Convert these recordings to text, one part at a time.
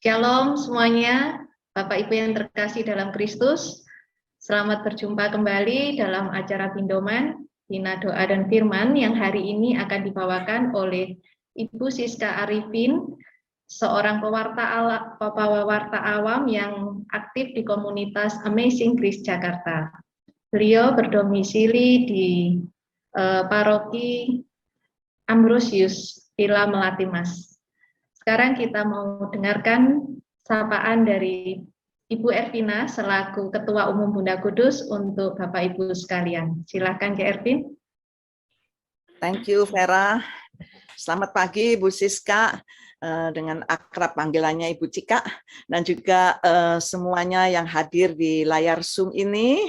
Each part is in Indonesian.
Shalom semuanya, Bapak Ibu yang terkasih dalam Kristus. Selamat berjumpa kembali dalam acara Bindoman, Bina Doa dan Firman yang hari ini akan dibawakan oleh Ibu Siska Arifin, seorang pewarta awam yang aktif di komunitas Amazing Grace Jakarta. Beliau berdomisili di Paroki Ambrosius, Villa Melati Mas. Sekarang kita mau dengarkan sapaan dari Ibu Ervina selaku Ketua Umum Bunda Kudus untuk Bapak Ibu sekalian. Silakan Kak Ervin. Thank you Vera. Selamat pagi Bu Siska, dengan akrab panggilannya Ibu Cika, dan juga semuanya yang hadir di layar Zoom ini.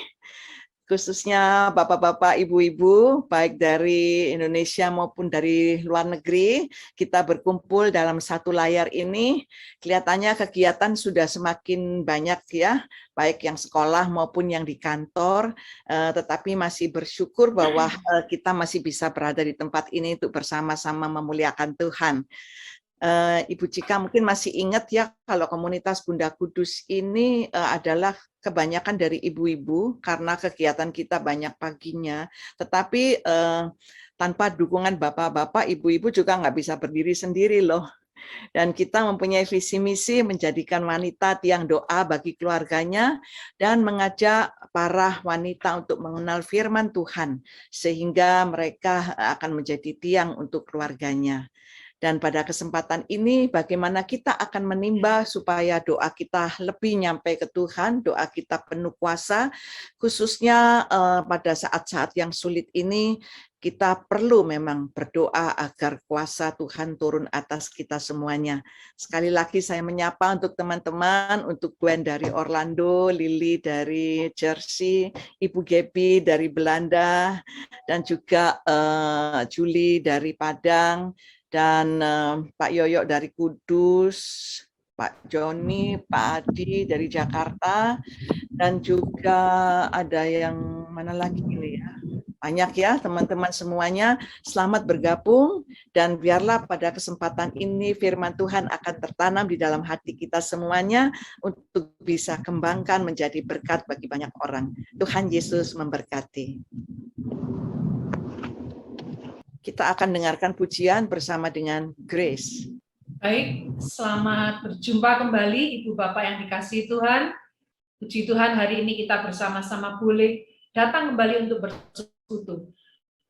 Khususnya bapak-bapak, ibu-ibu, baik dari Indonesia maupun dari luar negeri, kita berkumpul dalam satu layar ini. Kelihatannya kegiatan sudah semakin banyak ya, baik yang sekolah maupun yang di kantor, tetapi masih bersyukur bahwa kita masih bisa berada di tempat ini untuk bersama-sama memuliakan Tuhan. Ibu Cika mungkin masih ingat ya, kalau komunitas Bunda Kudus ini adalah kebanyakan dari ibu-ibu karena kegiatan kita banyak paginya, tetapi tanpa dukungan bapak-bapak, ibu-ibu juga nggak bisa berdiri sendiri loh. Dan kita mempunyai visi misi menjadikan wanita tiang doa bagi keluarganya dan mengajak para wanita untuk mengenal firman Tuhan sehingga mereka akan menjadi tiang untuk keluarganya. Dan pada kesempatan ini bagaimana kita akan menimba supaya doa kita lebih nyampe ke Tuhan, doa kita penuh kuasa, khususnya pada saat-saat yang sulit ini kita perlu memang berdoa agar kuasa Tuhan turun atas kita semuanya. Sekali lagi saya menyapa untuk teman-teman, untuk Gwen dari Orlando, Lily dari Jersey, Ibu Gebi dari Belanda, dan juga Julie dari Padang, dan Pak Yoyo dari Kudus, Pak Joni, Pak Adi dari Jakarta, dan juga ada yang mana lagi ini ya, banyak ya teman-teman semuanya. Selamat bergabung dan biarlah pada kesempatan ini firman Tuhan akan tertanam di dalam hati kita semuanya untuk bisa kembangkan menjadi berkat bagi banyak orang. Tuhan Yesus memberkati. Kita akan dengarkan pujian bersama dengan Grace. Baik, selamat berjumpa kembali Ibu Bapak yang dikasihi Tuhan. Puji Tuhan, hari ini kita bersama-sama boleh datang kembali untuk bersekutu.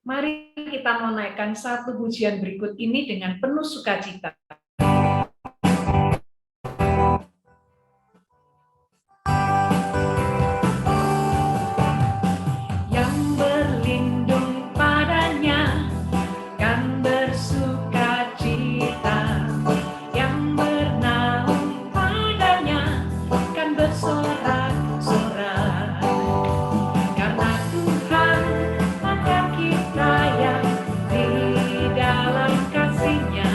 Mari kita menaikkan satu pujian berikut ini dengan penuh sukacita. Dalam kasih-Nya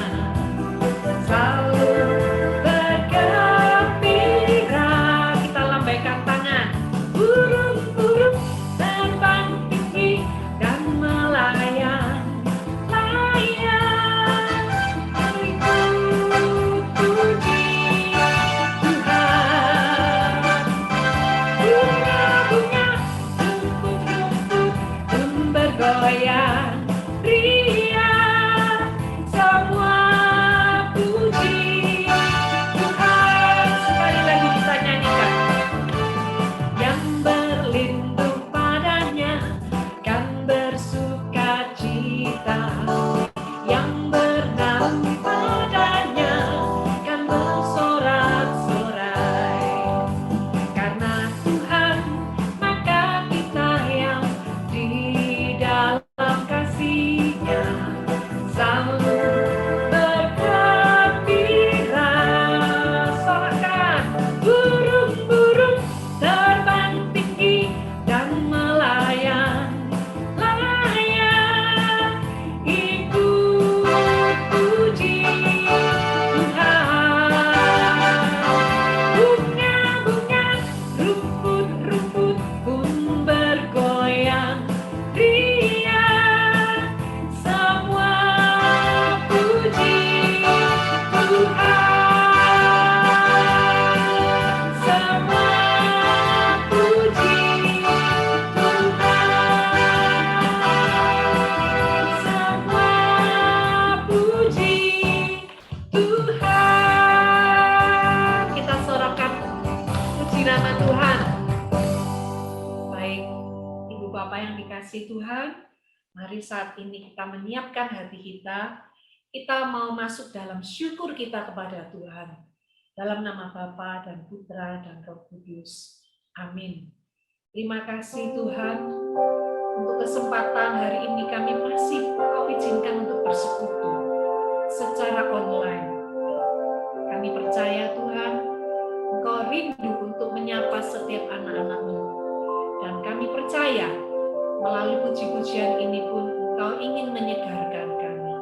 kasih Tuhan, mari saat ini kita menyiapkan hati kita mau masuk dalam syukur kita kepada Tuhan. Dalam nama Bapa dan Putra dan Roh Kudus. Amin. Terima kasih Tuhan, untuk kesempatan hari ini kami masih Kau izinkan untuk bersekutu secara online. Kami percaya Tuhan, Engkau rindu untuk menyapa setiap anak-anak-Mu. Dan kami percaya, melalui puji-pujian ini pun Engkau ingin menyegarkan kami.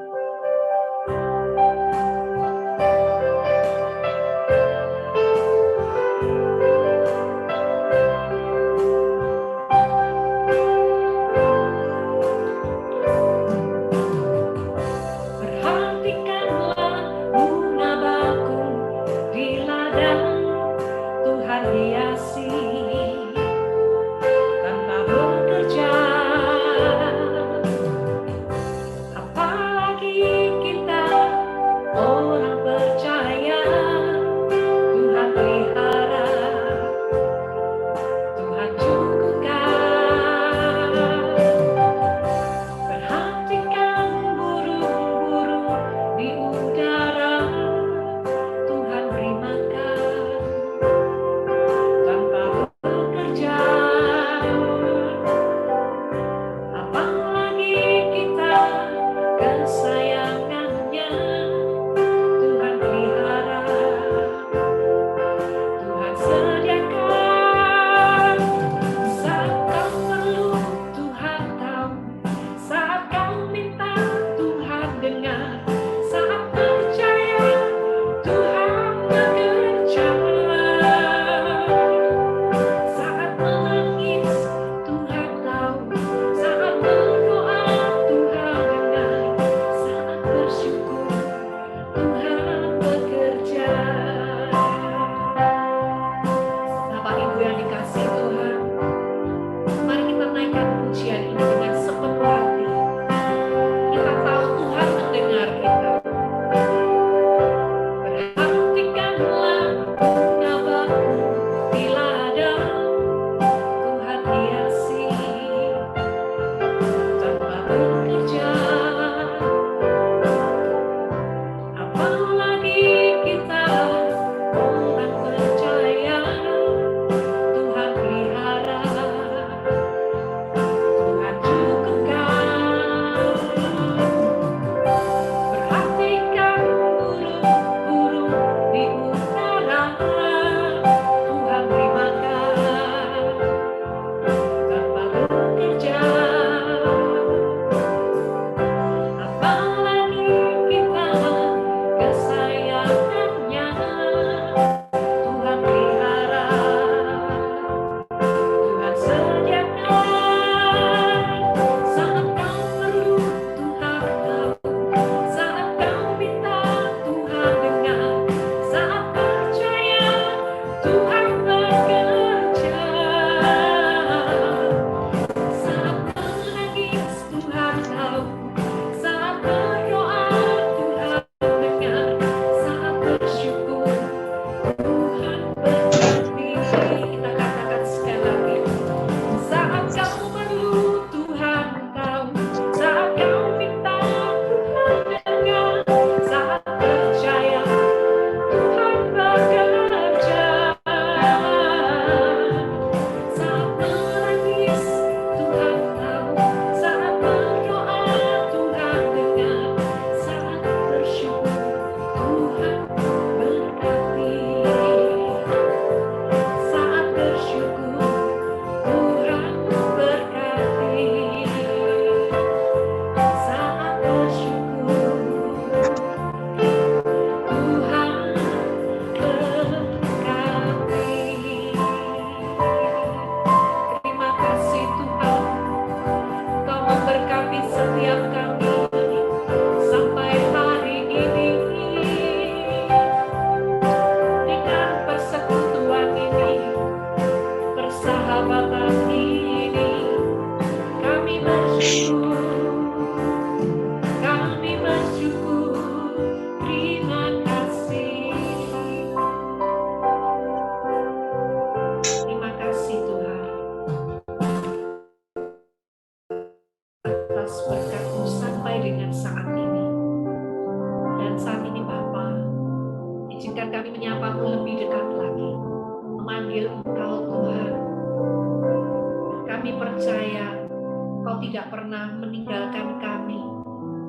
pernah meninggalkan kami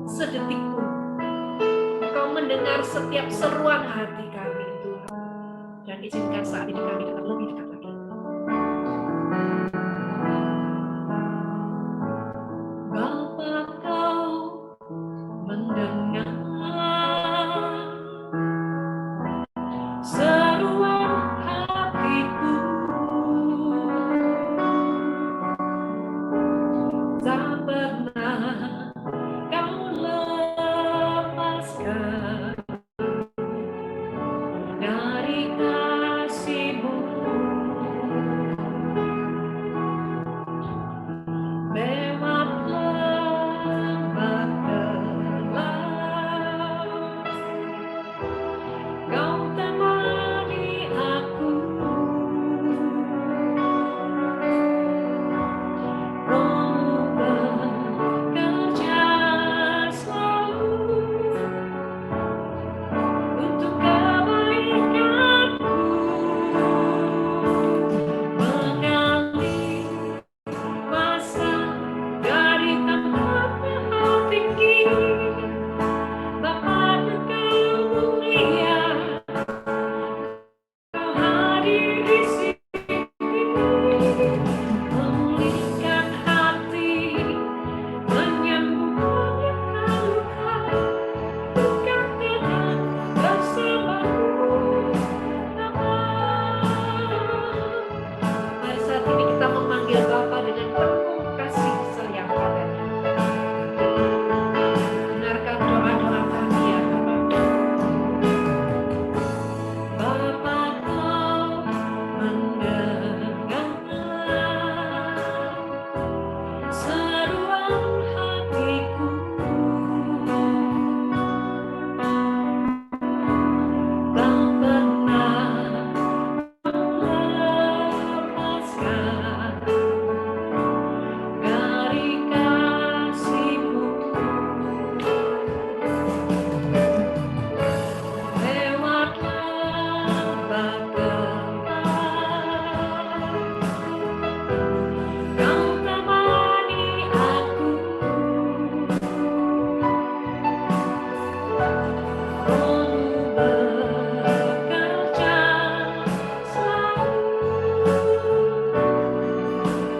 sedetik pun. Engkau mendengar setiap seruan hati kami, Tuhan. Dan izinkan saat ini kami dapat lebih dekat lagi. Bapa, Kau mendengar seruan hatiku. Tak pernah Kau lepaskan dari kasih-Mu. Lewat lembah gelap, Kau temani aku. Roh-Mu bekerja selalu untuk kebaikanku, mengalir kuasa dari tempat yang tinggi. Bapa, Engkau mulia, Kau hadir di sini, memulihkan hati, menyembuhkan luka, bukan dengan bersamamu, Bapa. Mari saat ini kita memanggil Bapa dengan penuh kasih sayang padanya. Dengarkan doa-doa kami ya Bapa. Bapa, Kau mendengar seruan hatiku. Tak pernah lepaskan dari kasih-Mu. Lewat lembah gelap, Kau temani aku. Roh-Mu bekerja selalu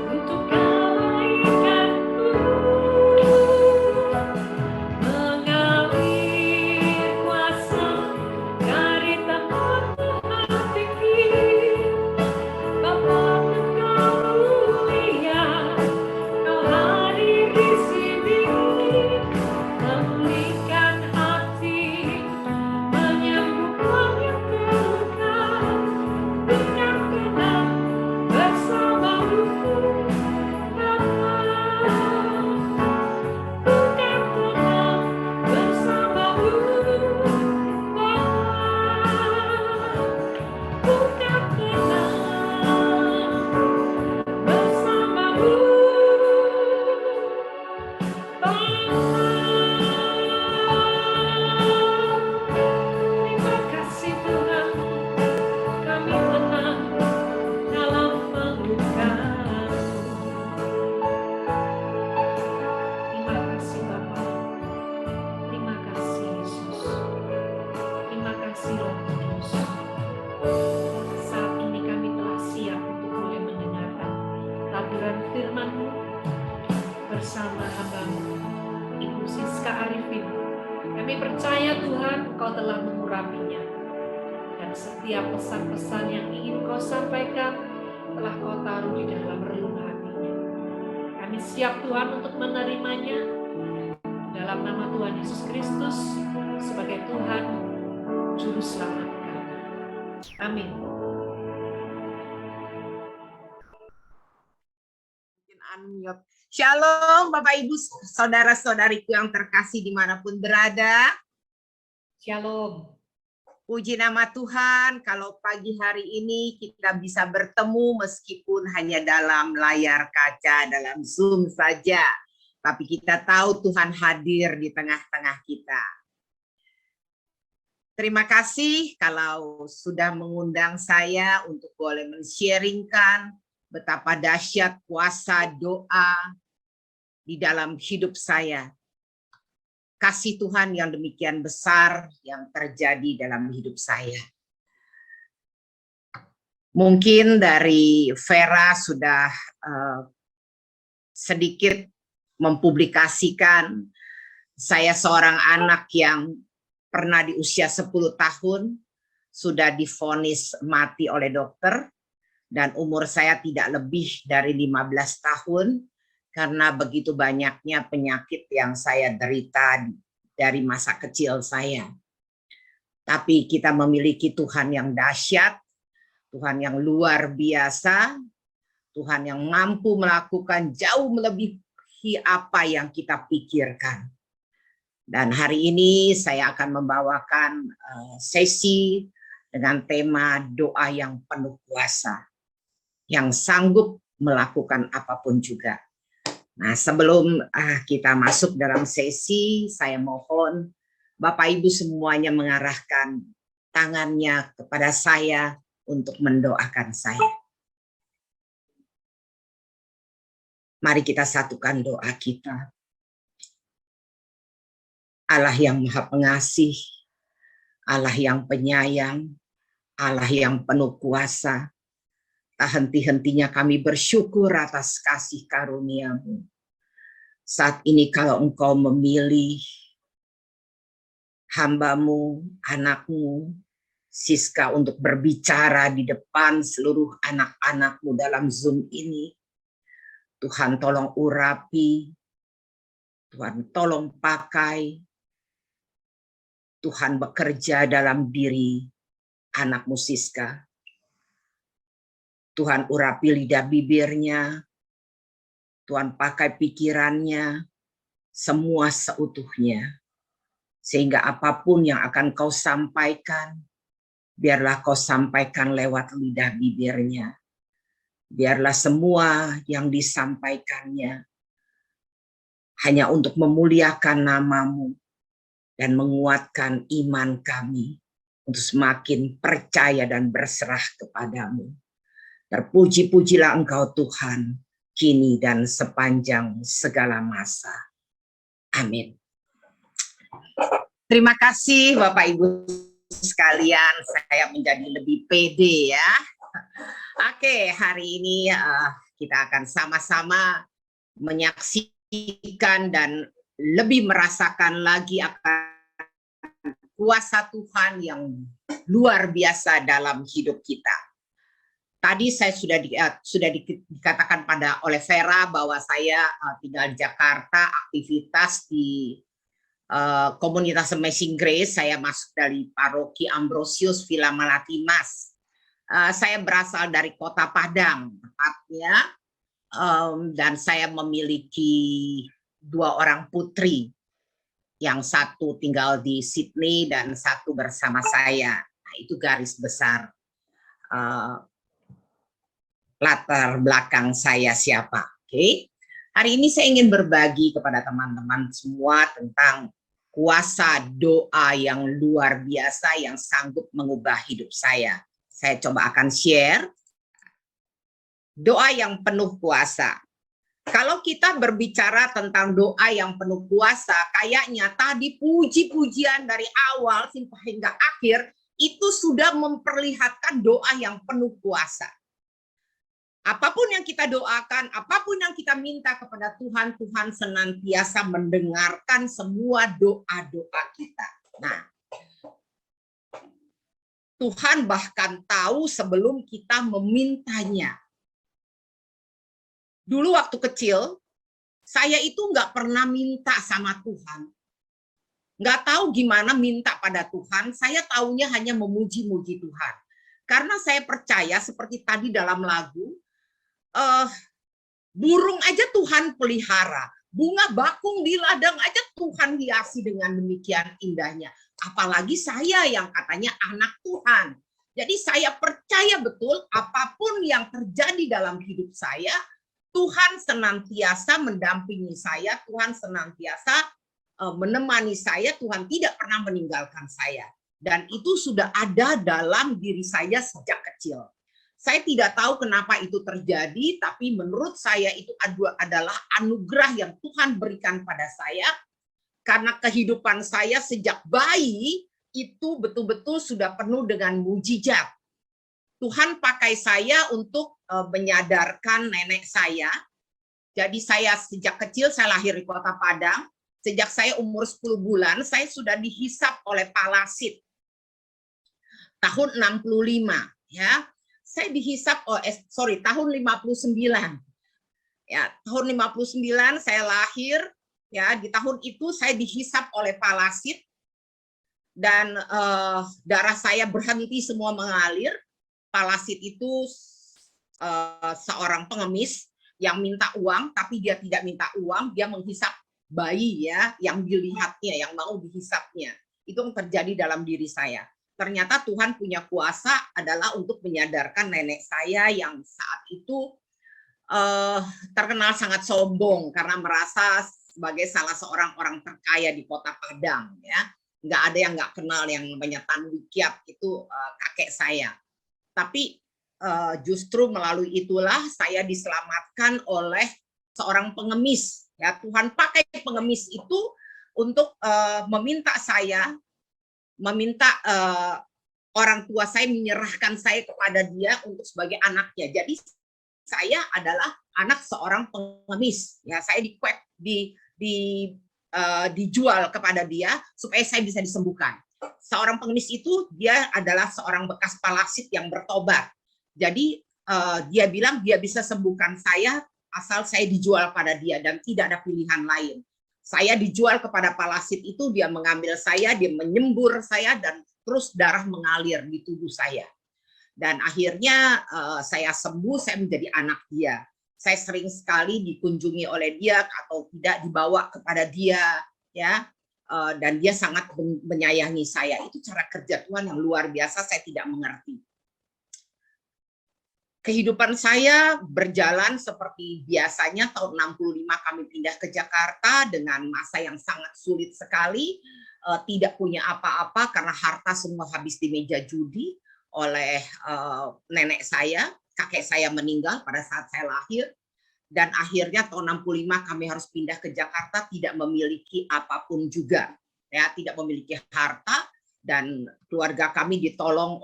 untuk kebaikanku, mengalir kuasa dari tempat yang tinggi. Bapa, Engkau mulia, Kau hadir di sini, memulihkan hati, menyembuhkan yang terluka, bukan tenang bersamamu, Bapa. Bukan tenang bersamamu, Bapa. Bukan tenang bersamamu, Bapa. Terima kasih Tuhan, kami tenang dalam pelukan-Mu. Terima kasih Bapa, terima kasih Yesus, terima kasih Roh Kudus. Saat ini kami telah siap untuk boleh mendengarkan taburan firman-Mu bersama hamba-Mu, Ibu Siska Arifin. Kami percaya Tuhan, Kau telah mengurapinya, dan setiap pesan-pesan yang ingin Kau sampaikan telah Kau taruh di dalam relung hatinya. Kami siap Tuhan untuk menerimanya dalam nama Tuhan Yesus Kristus sebagai Tuhan Juru Selamat kami. Amin. Unmute. Shalom Bapak Ibu saudara-saudariku yang terkasih dimanapun berada. Shalom. Puji nama Tuhan, kalau pagi hari ini kita bisa bertemu meskipun hanya dalam layar kaca, dalam Zoom saja. Tapi kita tahu Tuhan hadir di tengah-tengah kita. Terima kasih kalau sudah mengundang saya untuk boleh men-sharingkan betapa dahsyat kuasa doa di dalam hidup saya. Kasih Tuhan yang demikian besar yang terjadi dalam hidup saya. Mungkin dari Vera sudah sedikit mempublikasikan, saya seorang anak yang pernah di usia 10 tahun sudah divonis mati oleh dokter, dan umur saya tidak lebih dari 15 tahun karena begitu banyaknya penyakit yang saya derita dari masa kecil saya. Tapi kita memiliki Tuhan yang dahsyat, Tuhan yang luar biasa, Tuhan yang mampu melakukan jauh melebihi apa yang kita pikirkan. Dan hari ini saya akan membawakan sesi dengan tema doa yang penuh kuasa, yang sanggup melakukan apapun juga. Nah, sebelum kita masuk dalam sesi, saya mohon Bapak Ibu semuanya mengarahkan tangannya kepada saya untuk mendoakan saya. Mari kita satukan doa kita. Allah yang Maha Pengasih, Allah yang penyayang, Allah yang penuh kuasa, tak henti-hentinya kami bersyukur atas kasih karunia-Mu. Saat ini kalau Engkau memilih hamba-Mu, anak-Mu, Siska, untuk berbicara di depan seluruh anak-anak-Mu dalam Zoom ini, Tuhan tolong urapi, Tuhan tolong pakai, Tuhan bekerja dalam diri anak-Mu Siska. Tuhan urapi lidah bibirnya, Tuhan pakai pikirannya, semua seutuhnya. Sehingga apapun yang akan Kau sampaikan, biarlah Kau sampaikan lewat lidah bibirnya. Biarlah semua yang disampaikannya hanya untuk memuliakan nama-Mu dan menguatkan iman kami untuk semakin percaya dan berserah kepadamu. Terpuji-pujilah Engkau Tuhan, kini dan sepanjang segala masa. Amin. Terima kasih Bapak Ibu sekalian, saya menjadi lebih pede ya. Oke, hari ini kita akan sama-sama menyaksikan dan lebih merasakan lagi akan kuasa Tuhan yang luar biasa dalam hidup kita. Tadi saya sudah dikatakan oleh Vera bahwa saya tinggal di Jakarta, aktivitas di komunitas Amazing Grace. Saya masuk dari paroki Ambrosius Villa Malatimas. Saya berasal dari Kota Padang, tepatnya, dan saya memiliki 2 orang putri. Yang satu tinggal di Sydney dan satu bersama saya. Nah, itu garis besar latar belakang saya siapa. Oke. Hari ini saya ingin berbagi kepada teman-teman semua tentang kuasa doa yang luar biasa yang sanggup mengubah hidup saya. Saya coba akan share doa yang penuh kuasa. Kalau kita berbicara tentang doa yang penuh kuasa, kayaknya tadi puji-pujian dari awal sampai hingga akhir itu sudah memperlihatkan doa yang penuh kuasa. Apapun yang kita doakan, apapun yang kita minta kepada Tuhan, Tuhan senantiasa mendengarkan semua doa-doa kita. Nah, Tuhan bahkan tahu sebelum kita memintanya. Dulu waktu kecil, saya itu nggak pernah minta sama Tuhan. Nggak tahu gimana minta pada Tuhan, saya taunya hanya memuji-muji Tuhan. Karena saya percaya seperti tadi dalam lagu, burung aja Tuhan pelihara, bunga bakung di ladang aja Tuhan hiasi dengan demikian indahnya. Apalagi saya yang katanya anak Tuhan. Jadi saya percaya betul apapun yang terjadi dalam hidup saya, Tuhan senantiasa mendampingi saya, Tuhan senantiasa menemani saya, Tuhan tidak pernah meninggalkan saya. Dan itu sudah ada dalam diri saya sejak kecil. Saya tidak tahu kenapa itu terjadi, tapi menurut saya itu adalah anugerah yang Tuhan berikan pada saya, karena kehidupan saya sejak bayi itu betul-betul sudah penuh dengan mujizat. Tuhan pakai saya untuk menyadarkan nenek saya. Jadi saya sejak kecil, saya lahir di Kota Padang. Sejak saya umur 10 bulan, saya sudah dihisap oleh Palasit. Tahun 65, ya. Saya dihisap, tahun 59. Ya, tahun 59 saya lahir, ya, di tahun itu saya dihisap oleh Palasit, dan darah saya berhenti semua mengalir. Palasit itu seorang pengemis yang minta uang, tapi dia tidak minta uang, dia menghisap bayi, ya, yang dilihatnya, yang mau dihisapnya. Itu yang terjadi dalam diri saya. Ternyata Tuhan punya kuasa adalah untuk menyadarkan nenek saya yang saat itu terkenal sangat sombong karena merasa sebagai salah seorang orang terkaya di Kota Padang, ya. Nggak ada yang nggak kenal yang namanya Tan Wikiat, itu kakek saya. Tapi justru melalui itulah saya diselamatkan oleh seorang pengemis, ya. Tuhan pakai pengemis itu untuk meminta orang tua saya menyerahkan saya kepada dia untuk sebagai anaknya. Jadi saya adalah anak seorang pengemis, ya. Saya dijual kepada dia supaya saya bisa disembuhkan. Seorang pengemis itu dia adalah seorang bekas Palasit yang bertobat. Jadi dia bilang dia bisa sembuhkan saya asal saya dijual pada dia dan tidak ada pilihan lain. Saya dijual kepada Palasit itu, dia mengambil saya, dia menyembur saya, dan terus darah mengalir di tubuh saya. Dan akhirnya saya sembuh, saya menjadi anak dia. Saya sering sekali dikunjungi oleh dia atau tidak dibawa kepada dia, ya. Dan dia sangat menyayangi saya. Itu cara kerja Tuhan yang luar biasa, saya tidak mengerti. Kehidupan saya berjalan seperti biasanya. Tahun 65 kami pindah ke Jakarta dengan masa yang sangat sulit sekali, tidak punya apa-apa karena harta semua habis di meja judi oleh nenek saya. Kakek saya meninggal pada saat saya lahir, dan akhirnya tahun 65 kami harus pindah ke Jakarta, tidak memiliki apapun juga, ya, tidak memiliki harta. Dan keluarga kami ditolong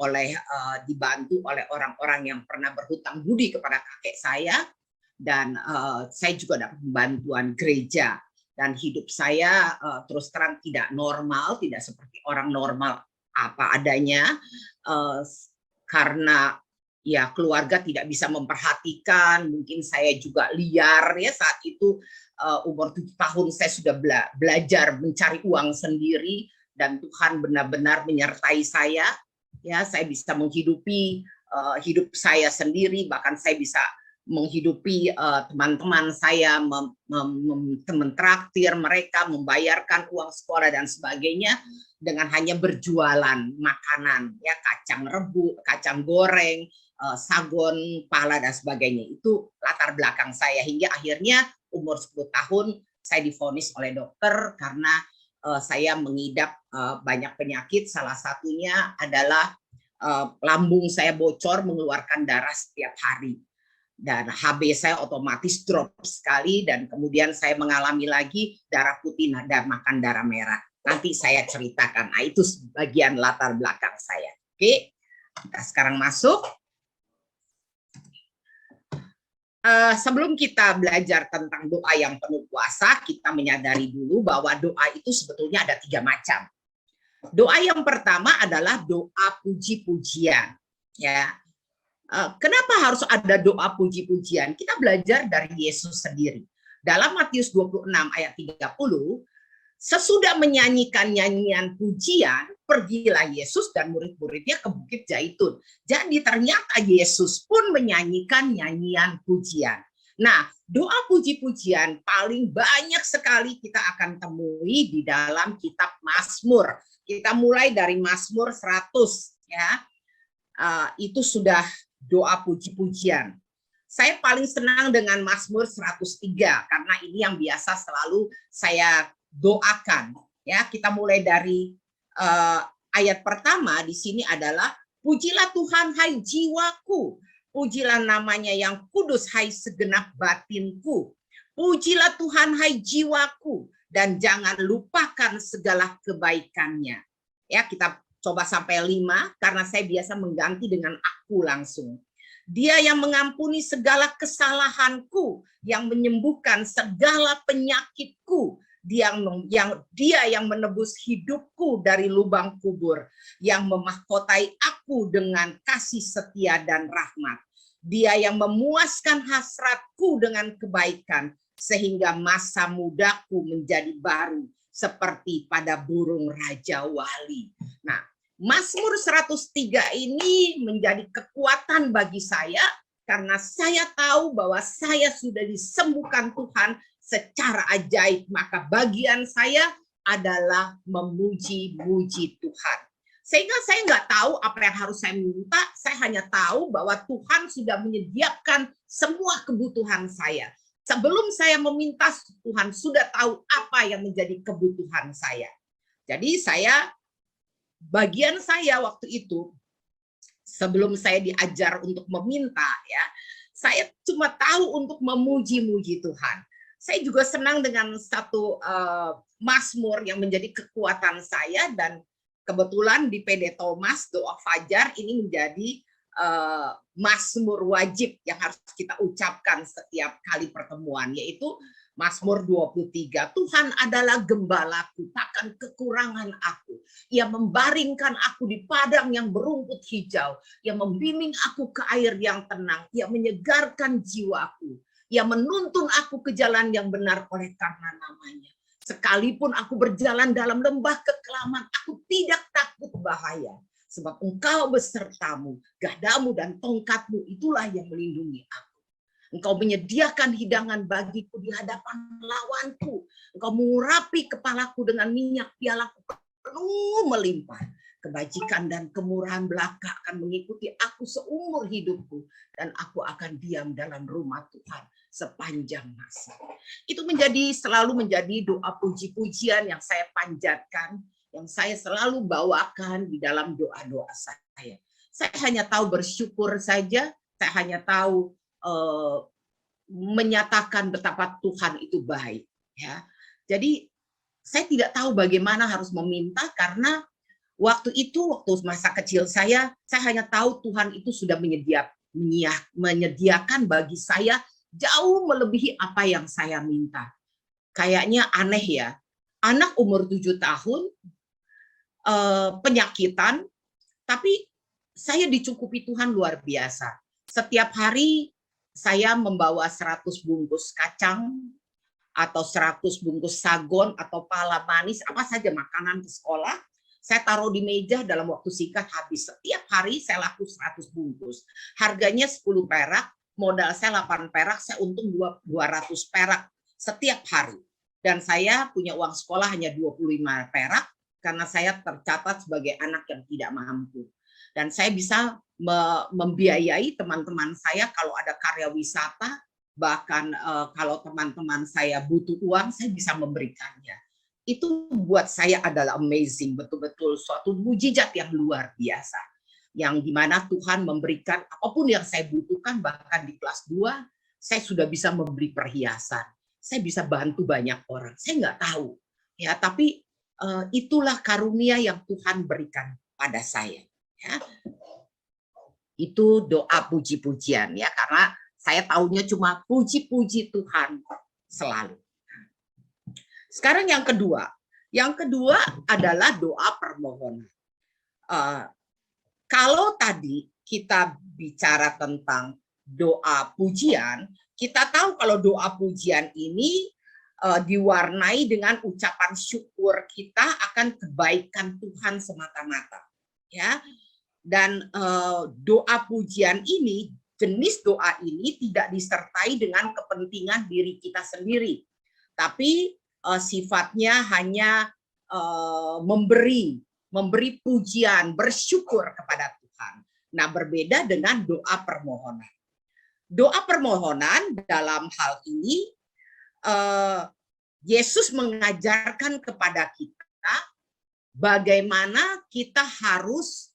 dibantu oleh orang-orang yang pernah berhutang budi kepada kakek saya, dan saya juga dapat bantuan gereja, dan hidup saya terus terang tidak normal, tidak seperti orang normal apa adanya, karena ya keluarga tidak bisa memperhatikan. Mungkin saya juga liar, ya, saat itu umur 7 tahun saya sudah belajar mencari uang sendiri. Dan Tuhan benar-benar menyertai saya, ya. Saya bisa menghidupi hidup saya sendiri, bahkan saya bisa menghidupi teman-teman saya, mentraktir mereka, membayarkan uang sekolah dan sebagainya dengan hanya berjualan makanan, ya, kacang rebus, kacang goreng, sagon, pala dan sebagainya. Itu latar belakang saya hingga akhirnya umur 10 tahun saya divonis oleh dokter karena saya mengidap banyak penyakit, salah satunya adalah lambung saya bocor, mengeluarkan darah setiap hari. Dan HB saya otomatis drop sekali, dan kemudian saya mengalami lagi darah putih dan makan darah merah. Nanti saya ceritakan. Nah, itu bagian latar belakang saya. Oke, kita sekarang masuk. Sebelum kita belajar tentang doa yang penuh kuasa, kita menyadari dulu bahwa doa itu sebetulnya ada 3 macam. Doa yang pertama adalah doa puji-pujian. Ya, kenapa harus ada doa puji-pujian? Kita belajar dari Yesus sendiri. Dalam Matius 26 ayat 30, sesudah menyanyikan nyanyian pujian, pergilah Yesus dan murid-muridnya ke Bukit Zaitun. Jadi ternyata Yesus pun menyanyikan nyanyian pujian. Nah, doa puji-pujian paling banyak sekali kita akan temui di dalam kitab Mazmur. Kita mulai dari Mazmur 100, ya. Itu sudah doa puji-pujian. Saya paling senang dengan Mazmur 103 karena ini yang biasa selalu saya doakan, ya. Kita mulai dari ayat pertama di sini adalah pujilah Tuhan hai jiwaku, Pujilah namanya yang kudus, hai segenap batinku. Pujilah Tuhan, hai jiwaku, dan jangan lupakan segala kebaikannya. Ya, kita coba sampai 5, karena saya biasa mengganti dengan aku langsung. Dia yang mengampuni segala kesalahanku, yang menyembuhkan segala penyakitku, dia yang menebus hidupku dari lubang kubur, yang memahkotai aku dengan kasih setia dan rahmat. Dia yang memuaskan hasratku dengan kebaikan, sehingga masa mudaku menjadi baru, seperti pada burung Raja Wali. Nah, Mazmur 103 ini menjadi kekuatan bagi saya, karena saya tahu bahwa saya sudah disembuhkan Tuhan secara ajaib, maka bagian saya adalah memuji-muji Tuhan. Sehingga saya nggak tahu apa yang harus saya minta, saya hanya tahu bahwa Tuhan sudah menyediakan semua kebutuhan saya. Sebelum saya meminta, Tuhan sudah tahu apa yang menjadi kebutuhan saya. Jadi bagian saya waktu itu, sebelum saya diajar untuk meminta, ya, saya cuma tahu untuk memuji-muji Tuhan. Saya juga senang dengan satu Mazmur yang menjadi kekuatan saya, dan kebetulan di PD Thomas doa fajar ini menjadi Mazmur wajib yang harus kita ucapkan setiap kali pertemuan, yaitu Mazmur 23. Tuhan adalah gembalaku, takkan kekurangan aku. Ia membaringkan aku di padang yang berumput hijau. Ia membimbing aku ke air yang tenang. Ia menyegarkan jiwaku. Ia menuntun aku ke jalan yang benar oleh karena namanya. Sekalipun aku berjalan dalam lembah kekelaman, aku tidak takut bahaya. Sebab engkau besertamu, gadamu dan tongkatmu itulah yang melindungi aku. Engkau menyediakan hidangan bagiku di hadapan lawanku. Engkau mengurapi kepalaku dengan minyak, pialaku penuh melimpah. Kebajikan dan kemurahan belaka akan mengikuti aku seumur hidupku, dan aku akan diam dalam rumah Tuhan sepanjang masa. Itu selalu menjadi doa puji-pujian yang saya panjatkan, yang saya selalu bawakan di dalam doa-doa saya. Saya hanya tahu bersyukur saja, saya hanya tahu menyatakan betapa Tuhan itu baik. Ya, jadi saya tidak tahu bagaimana harus meminta, karena waktu masa kecil saya hanya tahu Tuhan itu sudah menyediakan bagi saya jauh melebihi apa yang saya minta. Kayaknya aneh ya, anak umur 7 tahun, penyakitan, tapi saya dicukupi Tuhan luar biasa. Setiap hari saya membawa 100 bungkus kacang, atau 100 bungkus sagon, atau pala manis, apa saja makanan ke sekolah. Saya taruh di meja, dalam waktu singkat habis. Setiap hari saya laku 100 bungkus. Harganya 10 perak, modal saya 8 perak, saya untung 200 perak setiap hari. Dan saya punya uang sekolah hanya 25 perak, karena saya tercatat sebagai anak yang tidak mampu. Dan saya bisa membiayai teman-teman saya kalau ada karya wisata, bahkan kalau teman-teman saya butuh uang, saya bisa memberikannya. Itu buat saya adalah amazing, betul-betul suatu mujizat yang luar biasa. Yang dimana Tuhan memberikan apapun yang saya butuhkan, bahkan di kelas 2, saya sudah bisa membeli perhiasan. Saya bisa bantu banyak orang, saya nggak tahu. Ya, tapi itulah karunia yang Tuhan berikan pada saya. Ya. Itu doa puji-pujian, ya, karena saya tahunya cuma puji-puji Tuhan selalu. Sekarang yang kedua adalah doa permohonan. Kalau tadi kita bicara tentang doa pujian, kita tahu kalau doa pujian ini diwarnai dengan ucapan syukur kita akan kebaikan Tuhan semata-mata, ya. Dan doa pujian ini, jenis doa ini tidak disertai dengan kepentingan diri kita sendiri, tapi sifatnya hanya memberi pujian, bersyukur kepada Tuhan. Nah, berbeda dengan doa permohonan. Doa permohonan dalam hal ini, Yesus mengajarkan kepada kita bagaimana kita harus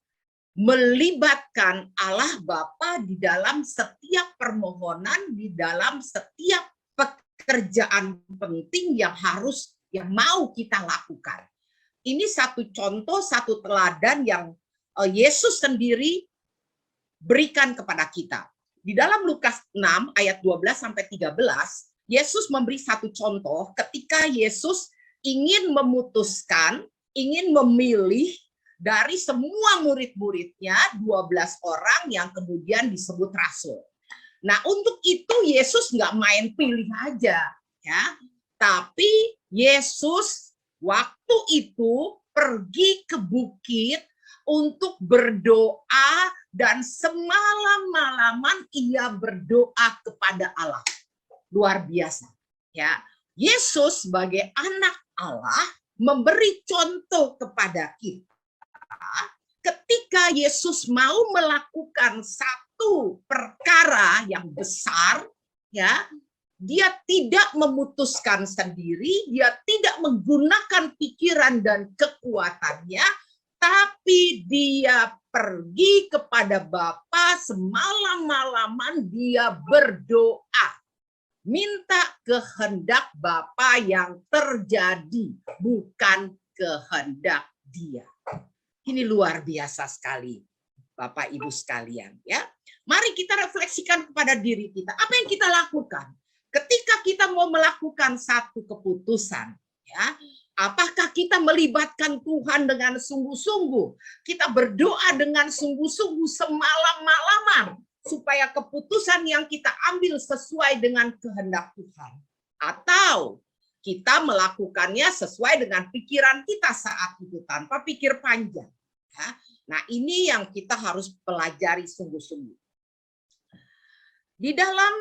melibatkan Allah Bapa di dalam setiap permohonan, di dalam setiap pekerjaan penting yang mau kita lakukan. Ini satu contoh, satu teladan yang Yesus sendiri berikan kepada kita. Di dalam Lukas 6 ayat 12 sampai 13, Yesus memberi satu contoh ketika Yesus ingin memutuskan, ingin memilih dari semua murid-muridnya 12 orang yang kemudian disebut rasul. Nah, untuk itu Yesus nggak main pilih aja, ya. Tapi Yesus waktu itu pergi ke bukit untuk berdoa dan semalam-malaman ia berdoa kepada Allah. Luar biasa, ya. Yesus sebagai anak Allah memberi contoh kepada kita. Ketika Yesus mau melakukan satu perkara yang besar, ya, dia tidak memutuskan sendiri, dia tidak menggunakan pikiran dan kekuatannya, tapi dia pergi kepada Bapa semalam-malaman, dia berdoa, minta kehendak Bapa yang terjadi, bukan kehendak dia. Ini luar biasa sekali, Bapak Ibu sekalian, ya. Mari kita refleksikan kepada diri kita. Apa yang kita lakukan ketika kita mau melakukan satu keputusan, ya? Apakah kita melibatkan Tuhan dengan sungguh-sungguh? Kita berdoa dengan sungguh-sungguh semalam-malaman supaya keputusan yang kita ambil sesuai dengan kehendak Tuhan. Atau kita melakukannya sesuai dengan pikiran kita saat itu tanpa pikir panjang. Ya. Nah, ini yang kita harus pelajari sungguh-sungguh. Di dalam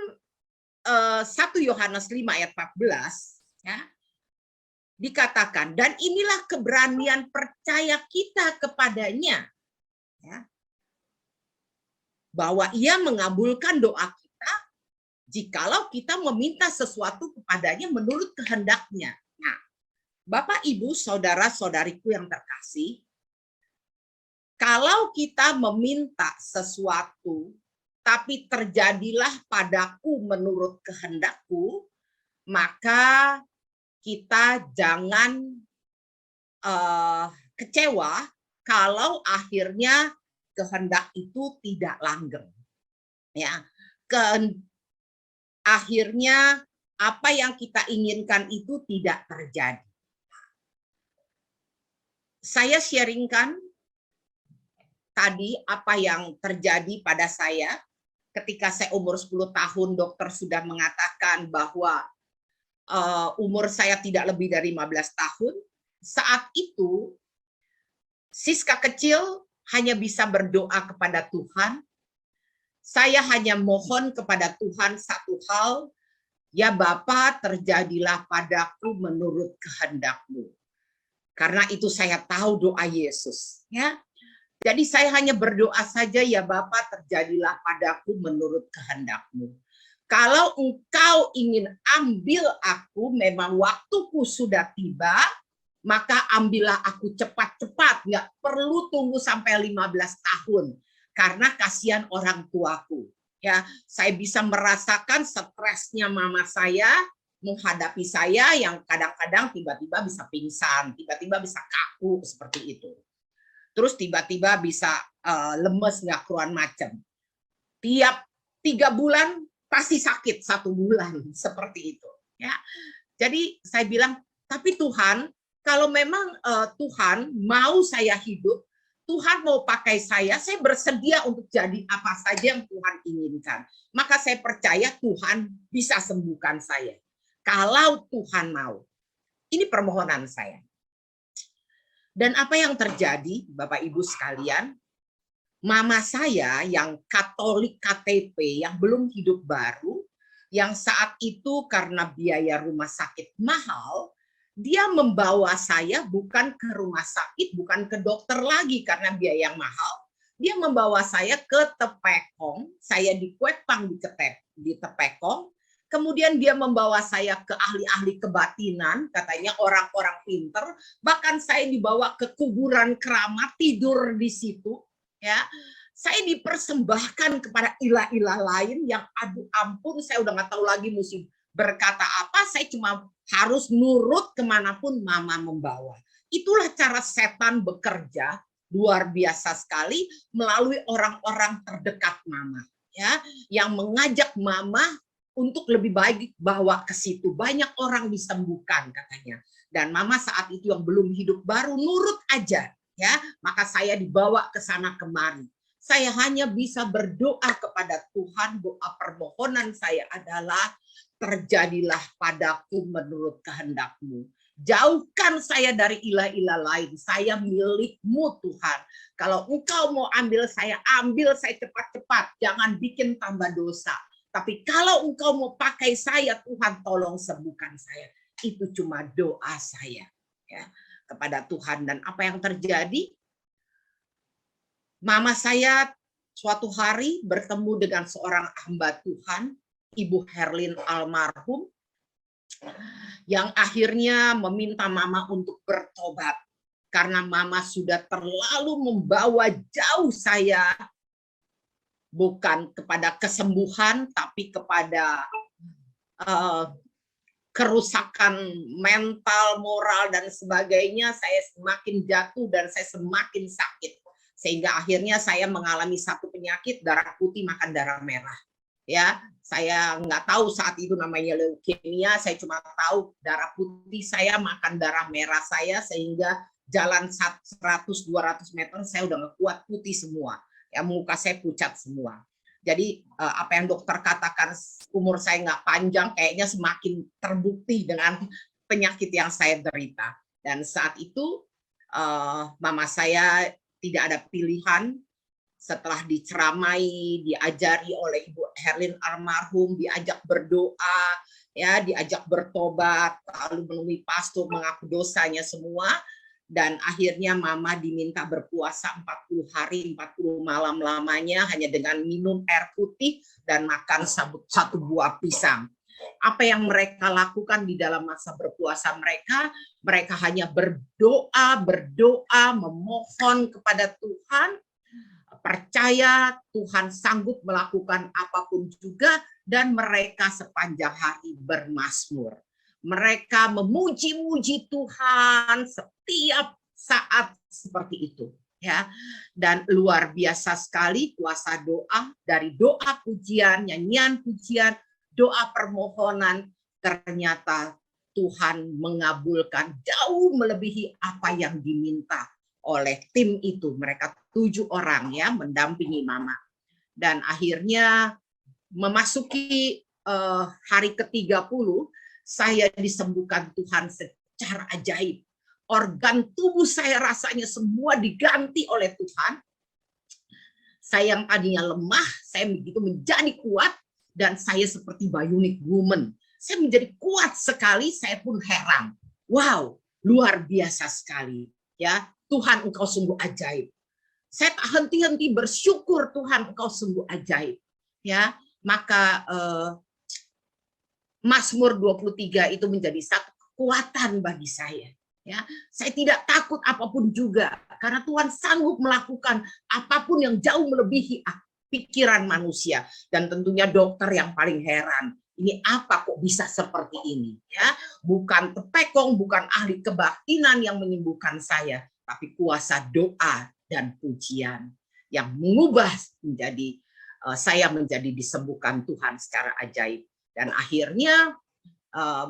1 Yohanes 5 ayat 14, ya, dikatakan, dan inilah keberanian percaya kita kepadanya, ya, bahwa ia mengabulkan doa kita jikalau kita meminta sesuatu kepadanya menurut kehendaknya. Nah, Bapak, Ibu, saudara-saudariku yang terkasih, kalau kita meminta sesuatu, tapi terjadilah padaku menurut kehendakku, maka kita jangan kecewa kalau akhirnya kehendak itu tidak langgeng. Ya, akhirnya apa yang kita inginkan itu tidak terjadi. Saya sharingkan tadi apa yang terjadi pada saya ketika saya umur 10 tahun, dokter sudah mengatakan bahwa umur saya tidak lebih dari 15 tahun. Saat itu Siska kecil hanya bisa berdoa kepada Tuhan. Saya hanya mohon kepada Tuhan satu hal, ya Bapa, terjadilah padaku menurut kehendak-Mu. Karena itu saya tahu doa Yesus, ya. Jadi saya hanya berdoa saja, ya Bapa, terjadilah padaku menurut kehendak-Mu. Kalau Engkau ingin ambil aku, memang waktuku sudah tiba, maka ambillah aku cepat-cepat, nggak perlu tunggu sampai 15 tahun, karena kasihan orang tuaku. Ya, saya bisa merasakan stresnya mama saya menghadapi saya yang kadang-kadang tiba-tiba bisa pingsan, tiba-tiba bisa kaku seperti itu. Terus tiba-tiba bisa lemes, nggak keruan macam. Tiap 3 bulan pasti sakit 1 bulan, seperti itu. Ya, jadi saya bilang, tapi Tuhan, kalau memang Tuhan mau saya hidup, Tuhan mau pakai saya bersedia untuk jadi apa saja yang Tuhan inginkan. Maka saya percaya Tuhan bisa sembuhkan saya. Kalau Tuhan mau. Ini permohonan saya. Dan apa yang terjadi, Bapak Ibu sekalian, mama saya yang Katolik KTP, yang belum hidup baru, yang saat itu karena biaya rumah sakit mahal, dia membawa saya bukan ke rumah sakit, bukan ke dokter lagi karena biaya yang mahal. Dia membawa saya ke Tepekong, saya dikuepang di Tepekong. Kemudian dia membawa saya ke ahli-ahli kebatinan, katanya orang-orang pinter. Bahkan saya dibawa ke kuburan keramat, tidur di situ. ya. Saya dipersembahkan kepada ilah-ilah lain yang aduh ampun, saya udah nggak tahu lagi mesti berkata apa, saya cuma harus nurut kemanapun mama membawa. Itulah cara setan bekerja luar biasa sekali melalui orang-orang terdekat mama, ya, yang mengajak mama untuk lebih baik bawa ke situ. Banyak orang disembuhkan katanya. Dan mama saat itu yang belum hidup baru nurut aja, ya, maka saya dibawa ke sana kemari. Saya hanya bisa berdoa kepada Tuhan. Doa permohonan saya adalah, terjadilah padaku menurut kehendak-Mu. Jauhkan saya dari ilah-ilah lain. Saya milik-Mu Tuhan. Kalau Engkau mau ambil saya cepat-cepat. Jangan bikin tambah dosa. Tapi kalau Engkau mau pakai saya, Tuhan tolong sembuhkan saya. Itu cuma doa saya, ya, kepada Tuhan. Dan apa yang terjadi? Mama saya suatu hari bertemu dengan seorang hamba Tuhan, Ibu Herlin almarhum, yang akhirnya meminta mama untuk bertobat. Karena mama sudah terlalu membawa jauh saya, bukan kepada kesembuhan, tapi kepada kerusakan mental, moral, dan sebagainya. Saya semakin jatuh dan saya semakin sakit. Sehingga akhirnya saya mengalami satu penyakit, darah putih makan darah merah. Ya, saya nggak tahu saat itu namanya leukemia, saya cuma tahu darah putih saya makan darah merah saya, sehingga jalan 100-200 meter saya udah nggak kuat, putih semua. Ya, muka saya pucat semua. Jadi apa yang dokter katakan umur saya nggak panjang, kayaknya semakin terbukti dengan penyakit yang saya derita. Dan saat itu mama saya tidak ada pilihan, setelah diceramai, diajari oleh Ibu Herlin almarhum, diajak berdoa, ya, diajak bertobat, lalu menemui pastor mengaku dosanya semua, dan akhirnya mama diminta berpuasa 40 hari 40 malam lamanya hanya dengan minum air putih dan makan satu buah pisang. Apa yang mereka lakukan di dalam masa berpuasa mereka? Mereka hanya berdoa, memohon kepada Tuhan, percaya Tuhan sanggup melakukan apapun juga, dan mereka sepanjang hari bermazmur. Mereka memuji-muji Tuhan setiap saat seperti itu, ya. Dan luar biasa sekali kuasa doa, dari doa pujian, nyanyian pujian, doa permohonan, ternyata Tuhan mengabulkan jauh melebihi apa yang diminta oleh tim itu. Mereka 7 orang, ya, mendampingi mama. Dan akhirnya memasuki hari ke-30, saya disembuhkan Tuhan secara ajaib. Organ tubuh saya rasanya semua diganti oleh Tuhan. Saya yang tadinya lemah, saya begitu menjadi kuat, dan saya seperti bionic woman. Saya menjadi kuat sekali, saya pun heran. Wow, luar biasa sekali, ya. Tuhan, Engkau sungguh ajaib. Saya tak henti-henti bersyukur, Tuhan, Engkau sungguh ajaib, ya. Maka Mazmur 23 itu menjadi satu kekuatan bagi saya, ya. Saya tidak takut apapun juga, karena Tuhan sanggup melakukan apapun yang jauh melebihi pikiran manusia. Dan tentunya dokter yang paling heran, ini apa kok bisa seperti ini, ya. Bukan tepekong, bukan ahli kebaktinan yang menyembuhkan saya, tapi kuasa doa dan pujian yang mengubah menjadi saya menjadi disembuhkan Tuhan secara ajaib. Dan akhirnya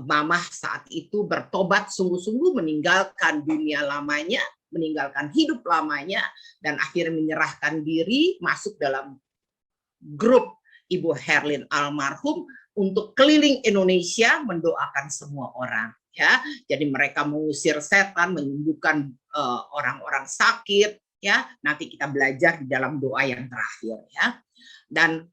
mama saat itu bertobat sungguh-sungguh, meninggalkan dunia lamanya, meninggalkan hidup lamanya, dan akhirnya menyerahkan diri masuk dalam grup Ibu Herlin almarhum untuk keliling Indonesia mendoakan semua orang, ya. Jadi mereka mengusir setan, menyembuhkan orang-orang sakit, ya. Nanti kita belajar di dalam doa yang terakhir, ya. Dan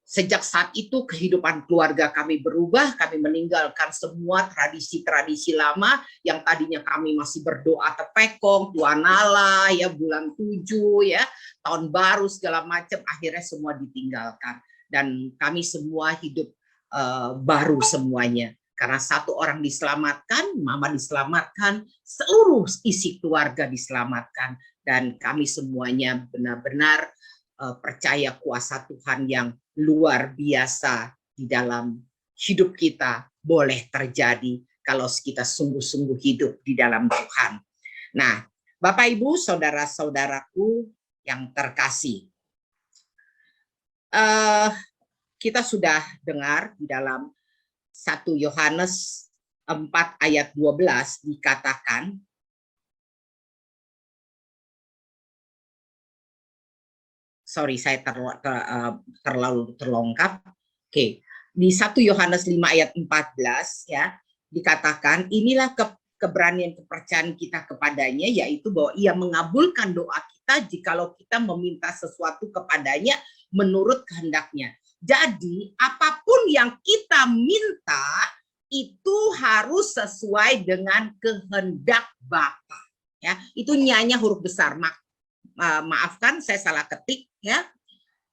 sejak saat itu kehidupan keluarga kami berubah. Kami meninggalkan semua tradisi-tradisi lama yang tadinya kami masih berdoa tepekong, tuanala, ya, bulan 7, ya, tahun baru segala macam, akhirnya semua ditinggalkan. Dan kami semua hidup baru semuanya. Karena satu orang diselamatkan, mama diselamatkan, seluruh isi keluarga diselamatkan. Dan kami semuanya benar-benar percaya kuasa Tuhan yang luar biasa di dalam hidup kita boleh terjadi kalau kita sungguh-sungguh hidup di dalam Tuhan. Nah, Bapak, Ibu, saudara-saudaraku yang terkasih, kita sudah dengar di dalam 1 Yohanes 4 ayat 12 dikatakan, sorry saya terlalu terlongkap. Oke, di 1 Yohanes 5 ayat 14 ya dikatakan, inilah keberanian kepercayaan kita kepadanya, yaitu bahwa ia mengabulkan doa kita jikalau kita meminta sesuatu kepadanya menurut kehendaknya. Jadi apapun yang kita minta itu harus sesuai dengan kehendak Bapa. Ya, itu nyanya huruf besar. Maafkan saya salah ketik ya.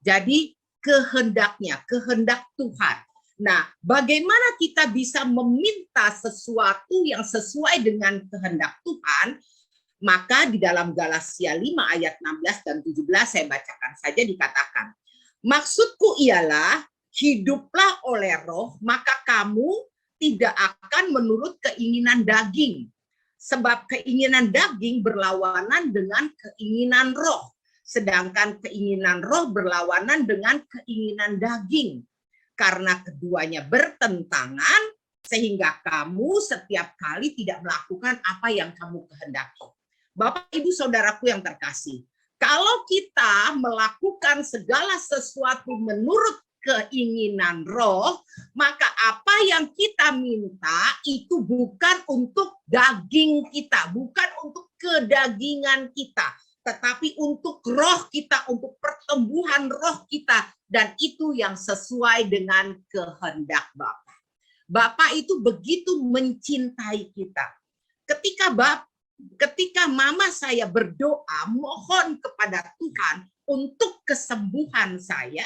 Jadi kehendaknya, kehendak Tuhan. Nah, bagaimana kita bisa meminta sesuatu yang sesuai dengan kehendak Tuhan? Maka di dalam Galatia 5 ayat 16 dan 17 saya bacakan saja, dikatakan, maksudku ialah hiduplah oleh roh, maka kamu tidak akan menurut keinginan daging. Sebab keinginan daging berlawanan dengan keinginan roh. Sedangkan keinginan roh berlawanan dengan keinginan daging. Karena keduanya bertentangan, sehingga kamu setiap kali tidak melakukan apa yang kamu kehendaki. Bapak, Ibu, saudaraku yang terkasih, kalau kita melakukan segala sesuatu menurut keinginan roh, maka apa yang kita minta itu bukan untuk daging kita, bukan untuk kedagingan kita, tetapi untuk roh kita, untuk pertumbuhan roh kita, dan itu yang sesuai dengan kehendak Bapa. Bapa itu begitu mencintai kita. Ketika mama saya berdoa mohon kepada Tuhan untuk kesembuhan saya,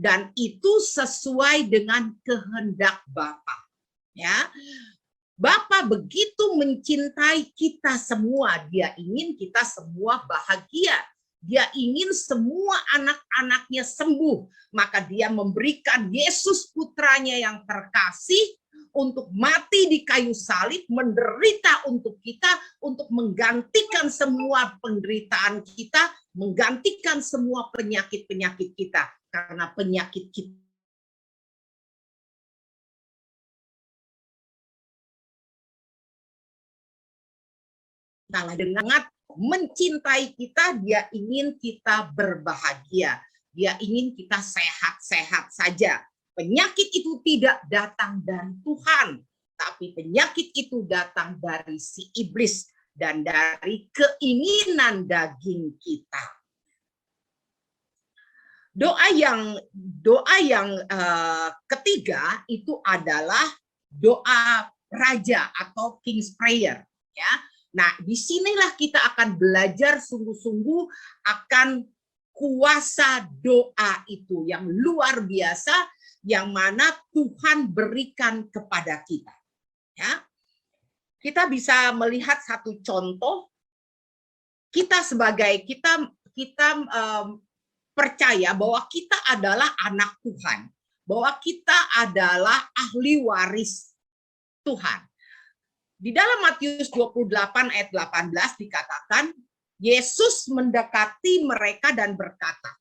dan itu sesuai dengan kehendak Bapa. Ya, Bapa begitu mencintai kita semua. Dia ingin kita semua bahagia. Dia ingin semua anak-anaknya sembuh. Maka dia memberikan Yesus putranya yang terkasih untuk mati di kayu salib, menderita untuk kita, untuk menggantikan semua penderitaan kita, menggantikan semua penyakit-penyakit kita. Karena penyakit kita dengan mencintai kita, dia ingin kita berbahagia. Dia ingin kita sehat-sehat saja. Penyakit itu tidak datang dari Tuhan, tapi penyakit itu datang dari si iblis dan dari keinginan daging kita. Doa yang ketiga itu adalah doa raja atau King's Prayer. Ya, nah disinilah kita akan belajar sungguh-sungguh akan kuasa doa itu yang luar biasa, yang mana Tuhan berikan kepada kita. Ya, kita bisa melihat satu contoh. Kita percaya bahwa kita adalah anak Tuhan, bahwa kita adalah ahli waris Tuhan. Di dalam Matius 28 ayat 18 dikatakan, Yesus mendekati mereka dan berkata,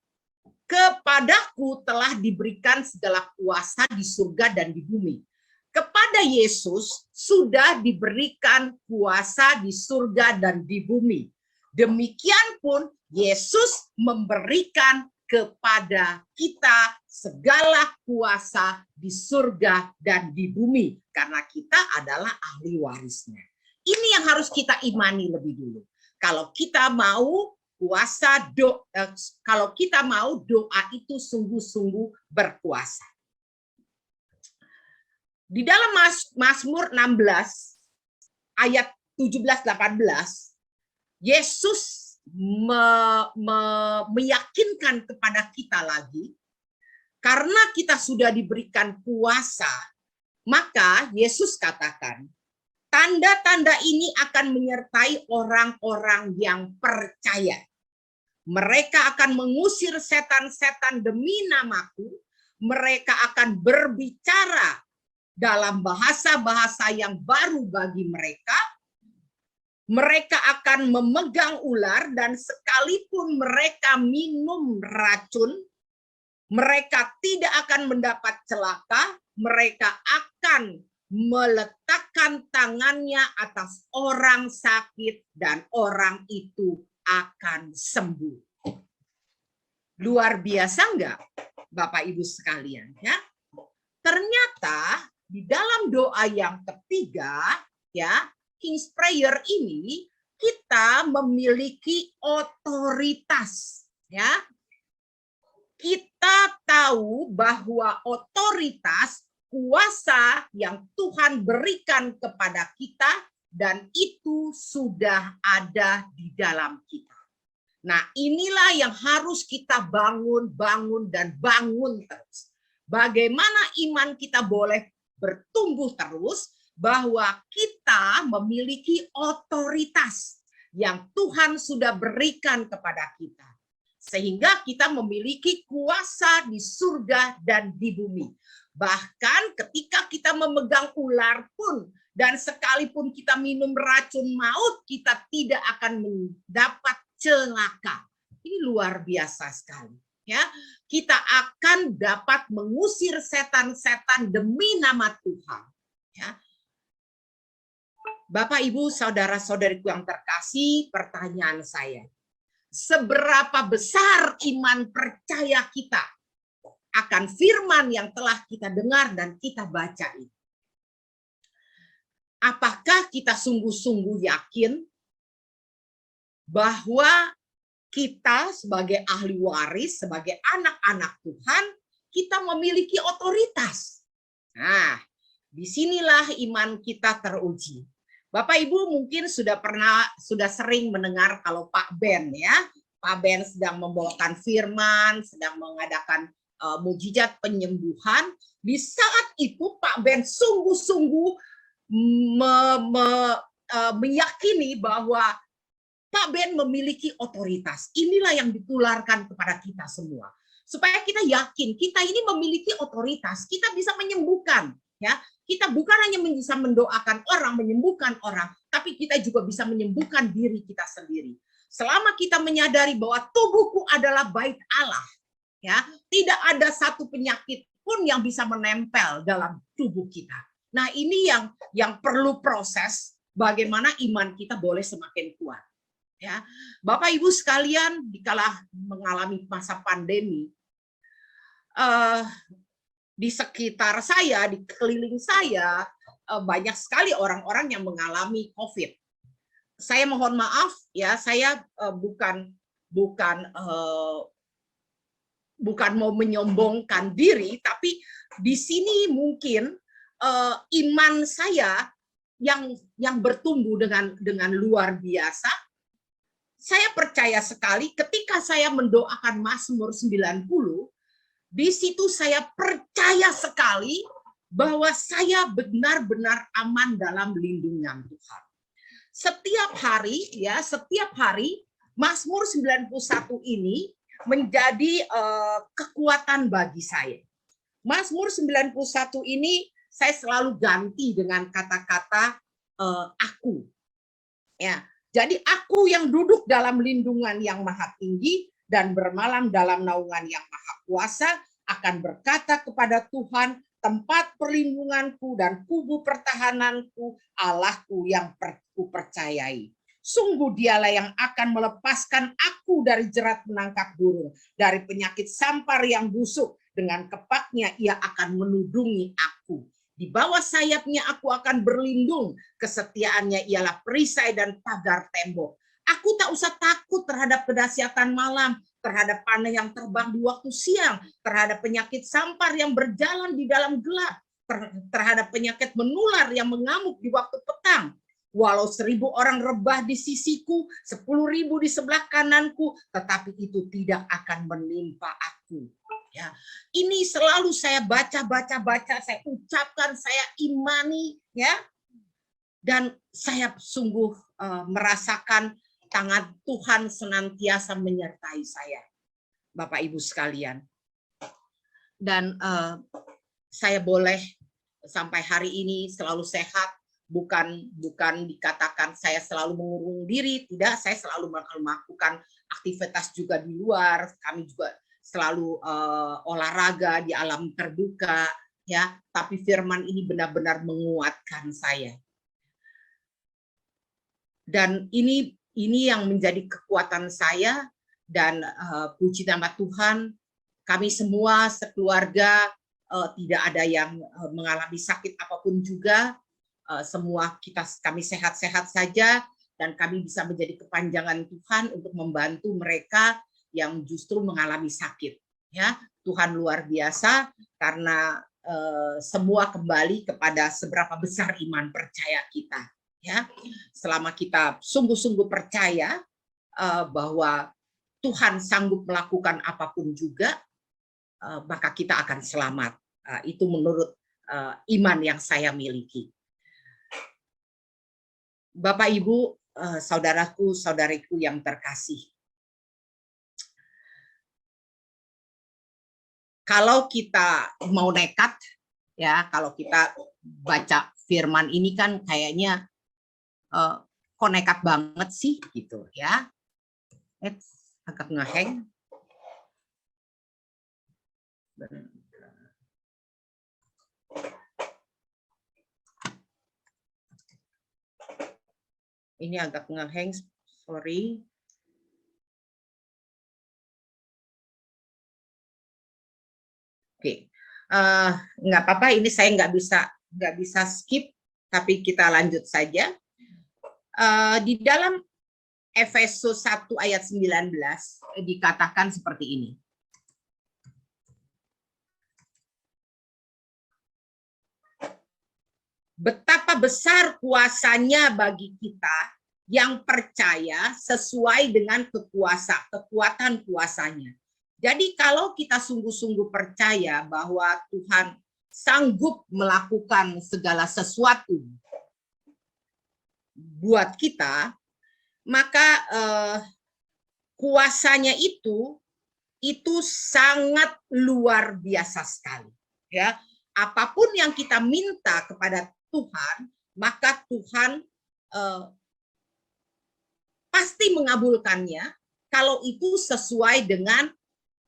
kepadaku telah diberikan segala kuasa di surga dan di bumi. Kepada Yesus sudah diberikan kuasa di surga dan di bumi. Demikian pun Yesus memberikan kepada kita segala kuasa di surga dan di bumi. Karena kita adalah ahli warisnya. Ini yang harus kita imani lebih dulu. Kalau kita mau kalau kita mau doa itu sungguh-sungguh berkuasa. Di dalam Mazmur 16 ayat 17-18, Yesus meyakinkan kepada kita lagi, karena kita sudah diberikan kuasa, Maka Yesus katakan, tanda-tanda ini akan menyertai orang-orang yang percaya. Mereka akan mengusir setan-setan demi namaku. Mereka akan berbicara dalam bahasa-bahasa yang baru bagi mereka. Mereka akan memegang ular, dan sekalipun mereka minum racun, mereka tidak akan mendapat celaka. Mereka akan meletakkan tangannya atas orang sakit dan orang itu akan sembuh. Luar biasa enggak, Bapak Ibu sekalian, ya? Ternyata di dalam doa yang ketiga, ya, King's Prayer ini kita memiliki otoritas, ya. Kita tahu bahwa otoritas, kuasa yang Tuhan berikan kepada kita, dan itu sudah ada di dalam kita. Nah, inilah yang harus kita bangun terus. Bagaimana iman kita boleh bertumbuh terus, bahwa kita memiliki otoritas yang Tuhan sudah berikan kepada kita. Sehingga kita memiliki kuasa di surga dan di bumi. Bahkan ketika kita memegang ular pun, dan sekalipun kita minum racun maut, kita tidak akan mendapat celaka. Ini luar biasa sekali. Ya, kita akan dapat mengusir setan-setan demi nama Tuhan. Ya. Bapak, Ibu, saudara-saudariku yang terkasih, pertanyaan saya, seberapa besar iman percaya kita akan firman yang telah kita dengar dan kita baca ini? Apakah kita sungguh-sungguh yakin bahwa kita sebagai ahli waris, sebagai anak-anak Tuhan, kita memiliki otoritas? Nah, disinilah iman kita teruji. Bapak Ibu mungkin sudah sering mendengar kalau Pak Ben, ya, Pak Ben sedang membawakan firman, sedang mengadakan mujizat penyembuhan. Di saat itu Pak Ben sungguh-sungguh meyakini bahwa Pak Ben memiliki otoritas. Inilah yang ditularkan kepada kita semua. Supaya kita yakin kita ini memiliki otoritas, kita bisa menyembuhkan, ya. Kita bukan hanya bisa mendoakan orang, menyembuhkan orang, tapi kita juga bisa menyembuhkan diri kita sendiri. Selama kita menyadari bahwa tubuhku adalah bait Allah, ya, tidak ada satu penyakit pun yang bisa menempel dalam tubuh kita. Nah, ini yang perlu proses bagaimana iman kita boleh semakin kuat. Ya, Bapak Ibu sekalian, dikala mengalami masa pandemi, di sekitar saya, di keliling saya, banyak sekali orang-orang yang mengalami COVID. Saya mohon maaf, ya, saya bukan mau menyombongkan diri, tapi di sini mungkin iman saya yang bertumbuh dengan luar biasa. Saya percaya sekali ketika saya mendoakan Mazmur 90, di situ saya percaya sekali bahwa saya benar-benar aman dalam lindungan Tuhan. Setiap hari Mazmur 91 ini menjadi kekuatan bagi saya. Mazmur 91 ini saya selalu ganti dengan kata-kata aku. Ya, jadi aku yang duduk dalam lindungan yang maha tinggi dan bermalam dalam naungan yang maha kuasa akan berkata kepada Tuhan, tempat perlindunganku dan kubu pertahananku, Allahku yang kupercayai. Sungguh dialah yang akan melepaskan aku dari jerat menangkap burung, dari penyakit sampar yang busuk. Dengan kepaknya ia akan menudungi aku. Di bawah sayapnya aku akan berlindung, kesetiaannya ialah perisai dan pagar tembok. Aku tak usah takut terhadap kedahsyatan malam, terhadap panah yang terbang di waktu siang, terhadap penyakit sampar yang berjalan di dalam gelap, terhadap penyakit menular yang mengamuk di waktu petang. Walau 1000 orang rebah di sisiku, 10.000 di sebelah kananku, tetapi itu tidak akan menimpa aku. Ya, ini selalu saya baca, saya ucapkan, saya imani, ya. Dan saya sungguh merasakan tangan Tuhan senantiasa menyertai saya, Bapak Ibu sekalian. Dan saya boleh sampai hari ini selalu sehat, bukan dikatakan saya selalu mengurung diri, tidak, saya selalu melakukan aktivitas juga di luar, kami juga selalu olahraga di alam terbuka, ya. Tapi firman ini benar-benar menguatkan saya. Dan ini yang menjadi kekuatan saya, dan puji nama Tuhan, kami semua sekeluarga tidak ada yang mengalami sakit apapun juga, semua kami sehat-sehat saja, dan kami bisa menjadi kepanjangan Tuhan untuk membantu mereka yang justru mengalami sakit. Ya, Tuhan luar biasa, karena semua kembali kepada seberapa besar iman percaya kita. Ya, selama kita sungguh-sungguh percaya bahwa Tuhan sanggup melakukan apapun juga, maka kita akan selamat. Itu menurut iman yang saya miliki. Bapak, Ibu, saudaraku, saudariku yang terkasih. Kalau kita mau nekat, ya, kalau kita baca firman ini kan kayaknya kok nekat banget sih, gitu ya. Agak ngeheng. Ini agak ngeheng, sorry. Oke, nggak apa-apa. Ini saya nggak bisa skip, tapi kita lanjut saja. Di dalam Efesus 1 ayat 19 dikatakan seperti ini. Betapa besar kuasanya bagi kita yang percaya sesuai dengan kekuatan kuasanya. Jadi kalau kita sungguh-sungguh percaya bahwa Tuhan sanggup melakukan segala sesuatu buat kita, maka kuasanya itu sangat luar biasa sekali. Ya, apapun yang kita minta kepada Tuhan, maka Tuhan pasti mengabulkannya kalau itu sesuai dengan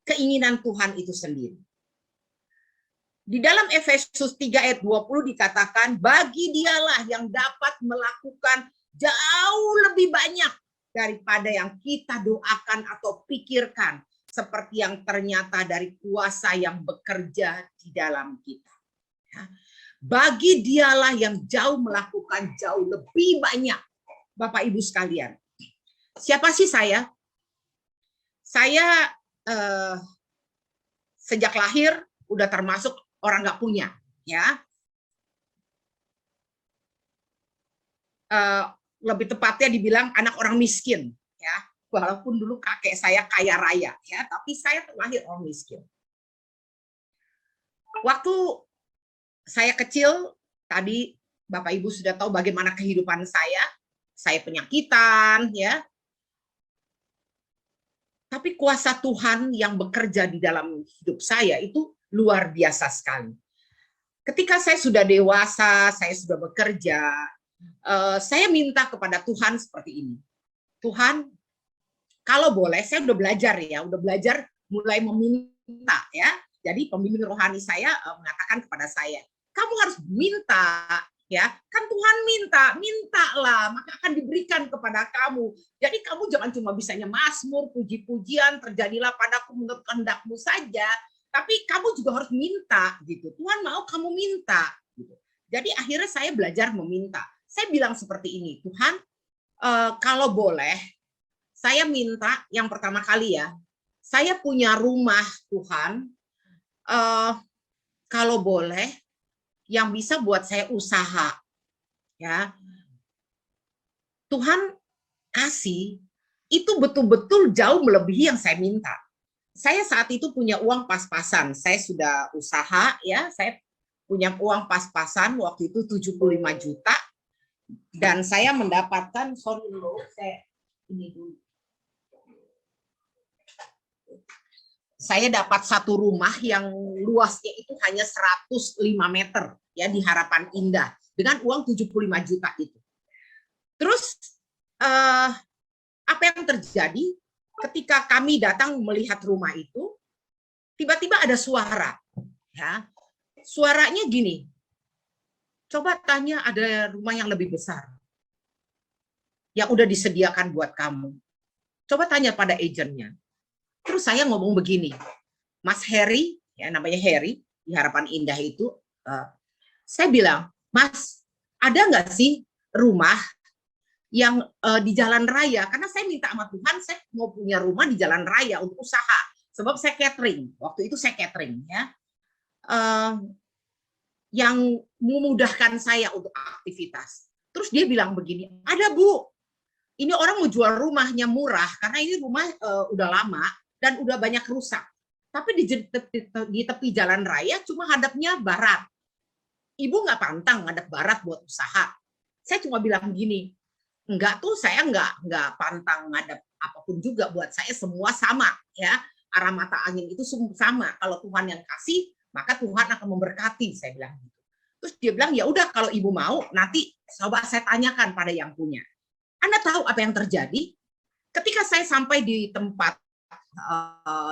keinginan Tuhan itu sendiri. Di dalam Efesus 3 ayat 20 dikatakan, bagi dialah yang dapat melakukan jauh lebih banyak daripada yang kita doakan atau pikirkan, seperti yang ternyata dari kuasa yang bekerja di dalam kita. Bagi dialah yang jauh melakukan jauh lebih banyak. Bapak Ibu sekalian, siapa sih saya? Saya sejak lahir udah termasuk orang nggak punya, ya. Lebih tepatnya dibilang anak orang miskin, ya. Walaupun dulu kakek saya kaya raya, ya, tapi saya lahir orang miskin. Waktu saya kecil, tadi Bapak Ibu sudah tahu bagaimana kehidupan saya penyakitan, ya. Tapi kuasa Tuhan yang bekerja di dalam hidup saya itu luar biasa sekali. Ketika saya sudah dewasa, saya sudah bekerja, saya minta kepada Tuhan seperti ini. Tuhan, kalau boleh, saya udah belajar mulai meminta, ya. Jadi pembimbing rohani saya mengatakan kepada saya, kamu harus minta, ya. Kan Tuhan mintalah, maka akan diberikan kepada kamu. Jadi kamu jangan cuma bisanya mazmur, puji-pujian, terjadilah padaku menurut kehendakmu saja, tapi kamu juga harus minta, gitu. Tuhan mau kamu minta, gitu. Jadi akhirnya saya belajar meminta. Saya bilang seperti ini, Tuhan, kalau boleh, saya minta yang pertama kali, ya, saya punya rumah, Tuhan, kalau boleh, yang bisa buat saya usaha, ya. Tuhan kasih itu betul-betul jauh melebihi yang saya minta. saya saat itu punya uang pas-pasan. Saya sudah usaha ya, saya punya uang pas-pasan waktu itu 75 juta dan saya mendapatkan saya dapat satu rumah yang luasnya itu hanya 105 meter ya di Harapan Indah dengan uang 75 juta itu. Terus apa yang terjadi ketika kami datang melihat rumah itu, tiba-tiba ada suara. Ya. Suaranya gini, coba tanya ada rumah yang lebih besar yang udah disediakan buat kamu. Coba tanya pada agennya. Terus saya ngomong begini, Mas Harry, ya namanya Harry, di Harapan Indah itu, saya bilang, Mas, ada nggak sih rumah yang di jalan raya? Karena saya minta sama Tuhan, saya mau punya rumah di jalan raya untuk usaha. Sebab saya catering, waktu itu saya catering, ya. Yang memudahkan saya untuk aktivitas. Terus dia bilang begini, ada Bu, ini orang mau jual rumahnya murah, karena ini rumah udah lama, dan udah banyak rusak. Tapi di tepi jalan raya cuma hadapnya barat. Ibu nggak pantang ngadep barat buat usaha. Saya cuma bilang gini, enggak tuh, saya enggak pantang ngadep apapun juga, buat saya semua sama ya, arah mata angin itu sama. Kalau Tuhan yang kasih, maka Tuhan akan memberkati, saya bilang gitu. Terus dia bilang, ya udah kalau ibu mau nanti coba saya tanyakan pada yang punya. Anda tahu apa yang terjadi? Ketika saya sampai di tempat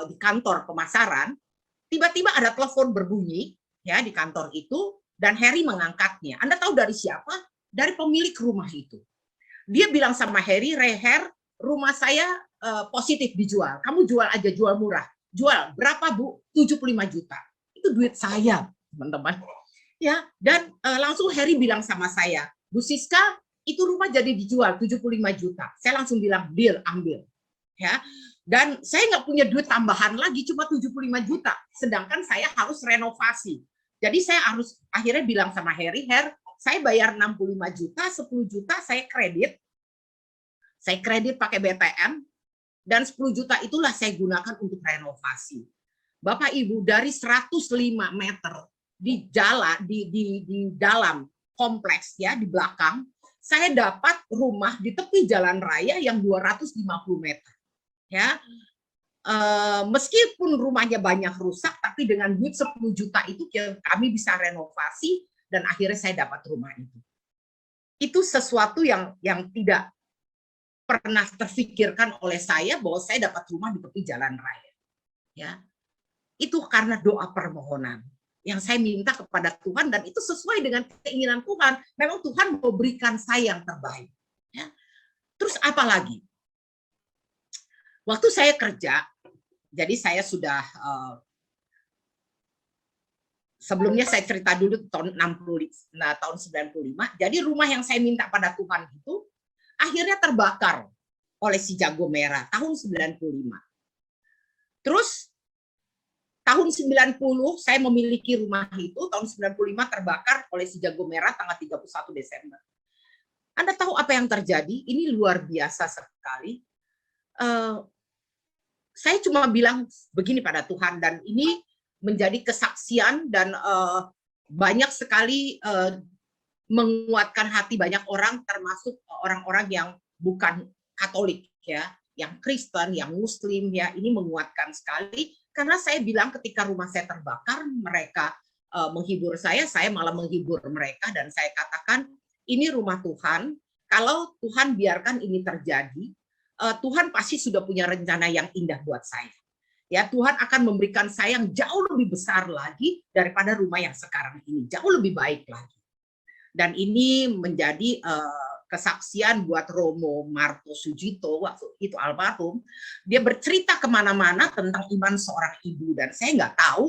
di kantor pemasaran, tiba-tiba ada telepon berbunyi ya di kantor itu dan Harry mengangkatnya. Anda tahu dari siapa? Dari pemilik rumah itu. Dia bilang sama Harry, Reher, rumah saya positif dijual. Kamu jual aja, jual murah. Jual berapa Bu? 75 juta. Itu duit saya, teman-teman. Ya, dan langsung Harry bilang sama saya, Bu Siska, itu rumah jadi dijual 75 juta. Saya langsung bilang, deal, ambil. Ya. Dan saya nggak punya duit tambahan lagi, cuma 75 juta. Sedangkan saya harus renovasi. Jadi saya harus akhirnya bilang sama Harry, saya bayar 65 juta, 10 juta saya kredit pakai BTN, dan 10 juta itulah saya gunakan untuk renovasi. Bapak Ibu, dari 105 meter di jalan di dalam kompleks ya, di belakang, saya dapat rumah di tepi jalan raya yang 250 meter. Ya. Meskipun rumahnya banyak rusak, tapi dengan duit 10 juta itu kami bisa renovasi dan akhirnya saya dapat rumah itu. Itu sesuatu yang tidak pernah terfikirkan oleh saya bahwa saya dapat rumah di tepi jalan raya. Ya. Itu karena doa permohonan yang saya minta kepada Tuhan dan itu sesuai dengan keinginan Tuhan. Memang Tuhan mau berikan saya yang terbaik. Ya. Terus apa lagi? Waktu saya kerja, jadi saya sudah sebelumnya saya cerita dulu tahun 95. Jadi rumah yang saya minta pada Tuhan itu akhirnya terbakar oleh si jago merah tahun 95. Terus tahun 90 saya memiliki rumah itu, tahun 95 terbakar oleh si jago merah tanggal 31 Desember. Anda tahu apa yang terjadi? Ini luar biasa sekali. Saya cuma bilang begini pada Tuhan, dan ini menjadi kesaksian dan banyak sekali menguatkan hati banyak orang, termasuk orang-orang yang bukan Katolik ya, yang Kristen, yang Muslim ya, ini menguatkan sekali karena saya bilang ketika rumah saya terbakar, mereka menghibur saya malah menghibur mereka dan saya katakan ini rumah Tuhan, kalau Tuhan biarkan ini terjadi, Tuhan pasti sudah punya rencana yang indah buat saya. Ya, Tuhan akan memberikan saya yang jauh lebih besar lagi daripada rumah yang sekarang ini, jauh lebih baik lagi. Dan ini menjadi kesaksian buat Romo Marto Sujito, waktu itu almarhum. Dia bercerita kemana-mana tentang iman seorang ibu, dan saya nggak tahu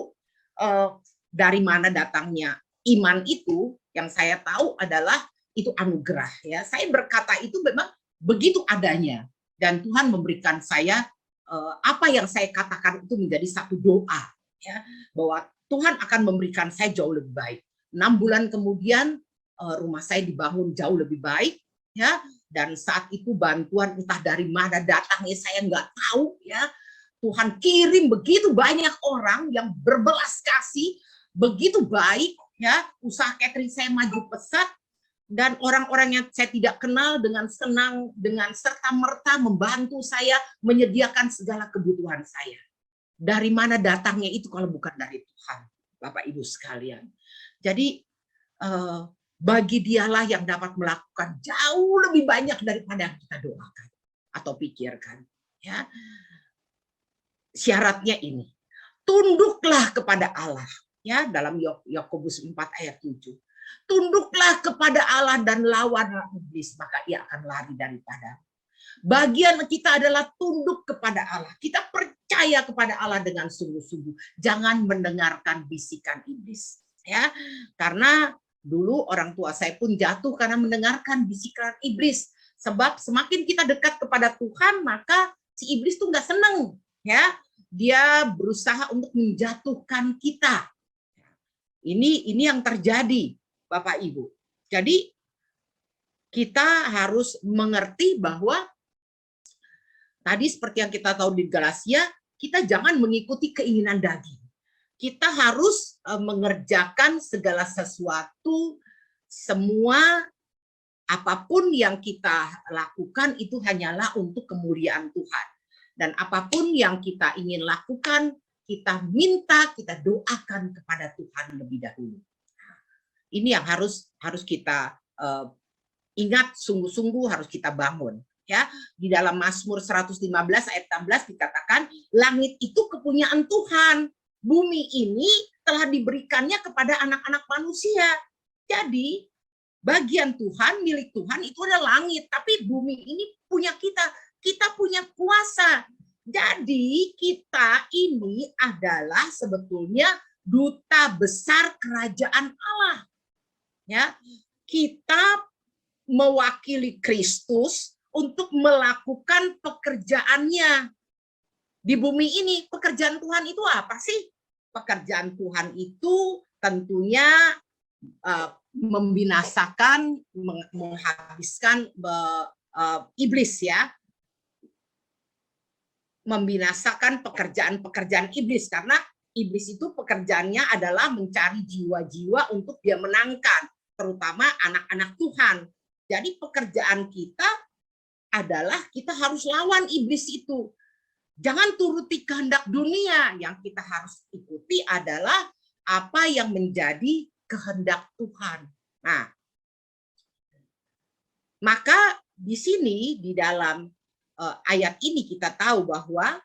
dari mana datangnya iman itu. Yang saya tahu adalah itu anugerah. Ya, saya berkata itu memang begitu adanya, dan Tuhan memberikan saya apa yang saya katakan itu menjadi satu doa, ya, bahwa Tuhan akan memberikan saya jauh lebih baik. 6 bulan kemudian rumah saya dibangun jauh lebih baik, ya, dan saat itu bantuan entah dari mana datangnya saya nggak tahu, ya, Tuhan kirim begitu banyak orang yang berbelas kasih, begitu baik, ya. Usaha catering saya maju pesat, dan orang-orang yang saya tidak kenal dengan senang, dengan serta-merta membantu saya, menyediakan segala kebutuhan saya. Dari mana datangnya itu kalau bukan dari Tuhan, Bapak Ibu sekalian. Jadi bagi dialah yang dapat melakukan jauh lebih banyak daripada yang kita doakan atau pikirkan. Ya, syaratnya ini, tunduklah kepada Allah. Ya, dalam Yakobus 4 ayat 7. Tunduklah kepada Allah dan lawanlah iblis, maka ia akan lari daripada. Bagian kita adalah tunduk kepada Allah. Kita percaya kepada Allah dengan sungguh-sungguh. Jangan mendengarkan bisikan iblis. Ya, karena dulu orang tua saya pun jatuh karena mendengarkan bisikan iblis. Sebab semakin kita dekat kepada Tuhan, maka si iblis tuh nggak seneng. Ya, dia berusaha untuk menjatuhkan kita. Ini yang terjadi, Bapak Ibu. Jadi kita harus mengerti bahwa tadi seperti yang kita tahu di Galatia, kita jangan mengikuti keinginan daging. Kita harus mengerjakan segala sesuatu, semua apapun yang kita lakukan itu hanyalah untuk kemuliaan Tuhan. Dan apapun yang kita ingin lakukan, kita minta, kita doakan kepada Tuhan lebih dahulu. Ini yang harus kita ingat, sungguh-sungguh harus kita bangun. Ya, di dalam Mazmur 115 ayat 16 dikatakan, langit itu kepunyaan Tuhan, bumi ini telah diberikannya kepada anak-anak manusia. Jadi bagian Tuhan, milik Tuhan itu adalah langit, tapi bumi ini punya kita punya kuasa. Jadi kita ini adalah sebetulnya duta besar kerajaan Allah. Ya, kita mewakili Kristus untuk melakukan pekerjaannya di bumi ini. Pekerjaan Tuhan itu apa sih? Pekerjaan Tuhan itu tentunya membinasakan, menghabiskan iblis, ya. Membinasakan pekerjaan-pekerjaan iblis, karena iblis itu pekerjaannya adalah mencari jiwa-jiwa untuk dia menangkan, terutama anak-anak Tuhan. Jadi pekerjaan kita adalah kita harus lawan iblis itu. Jangan turuti kehendak dunia, yang kita harus ikuti adalah apa yang menjadi kehendak Tuhan. Nah, maka di sini di dalam ayat ini kita tahu bahwa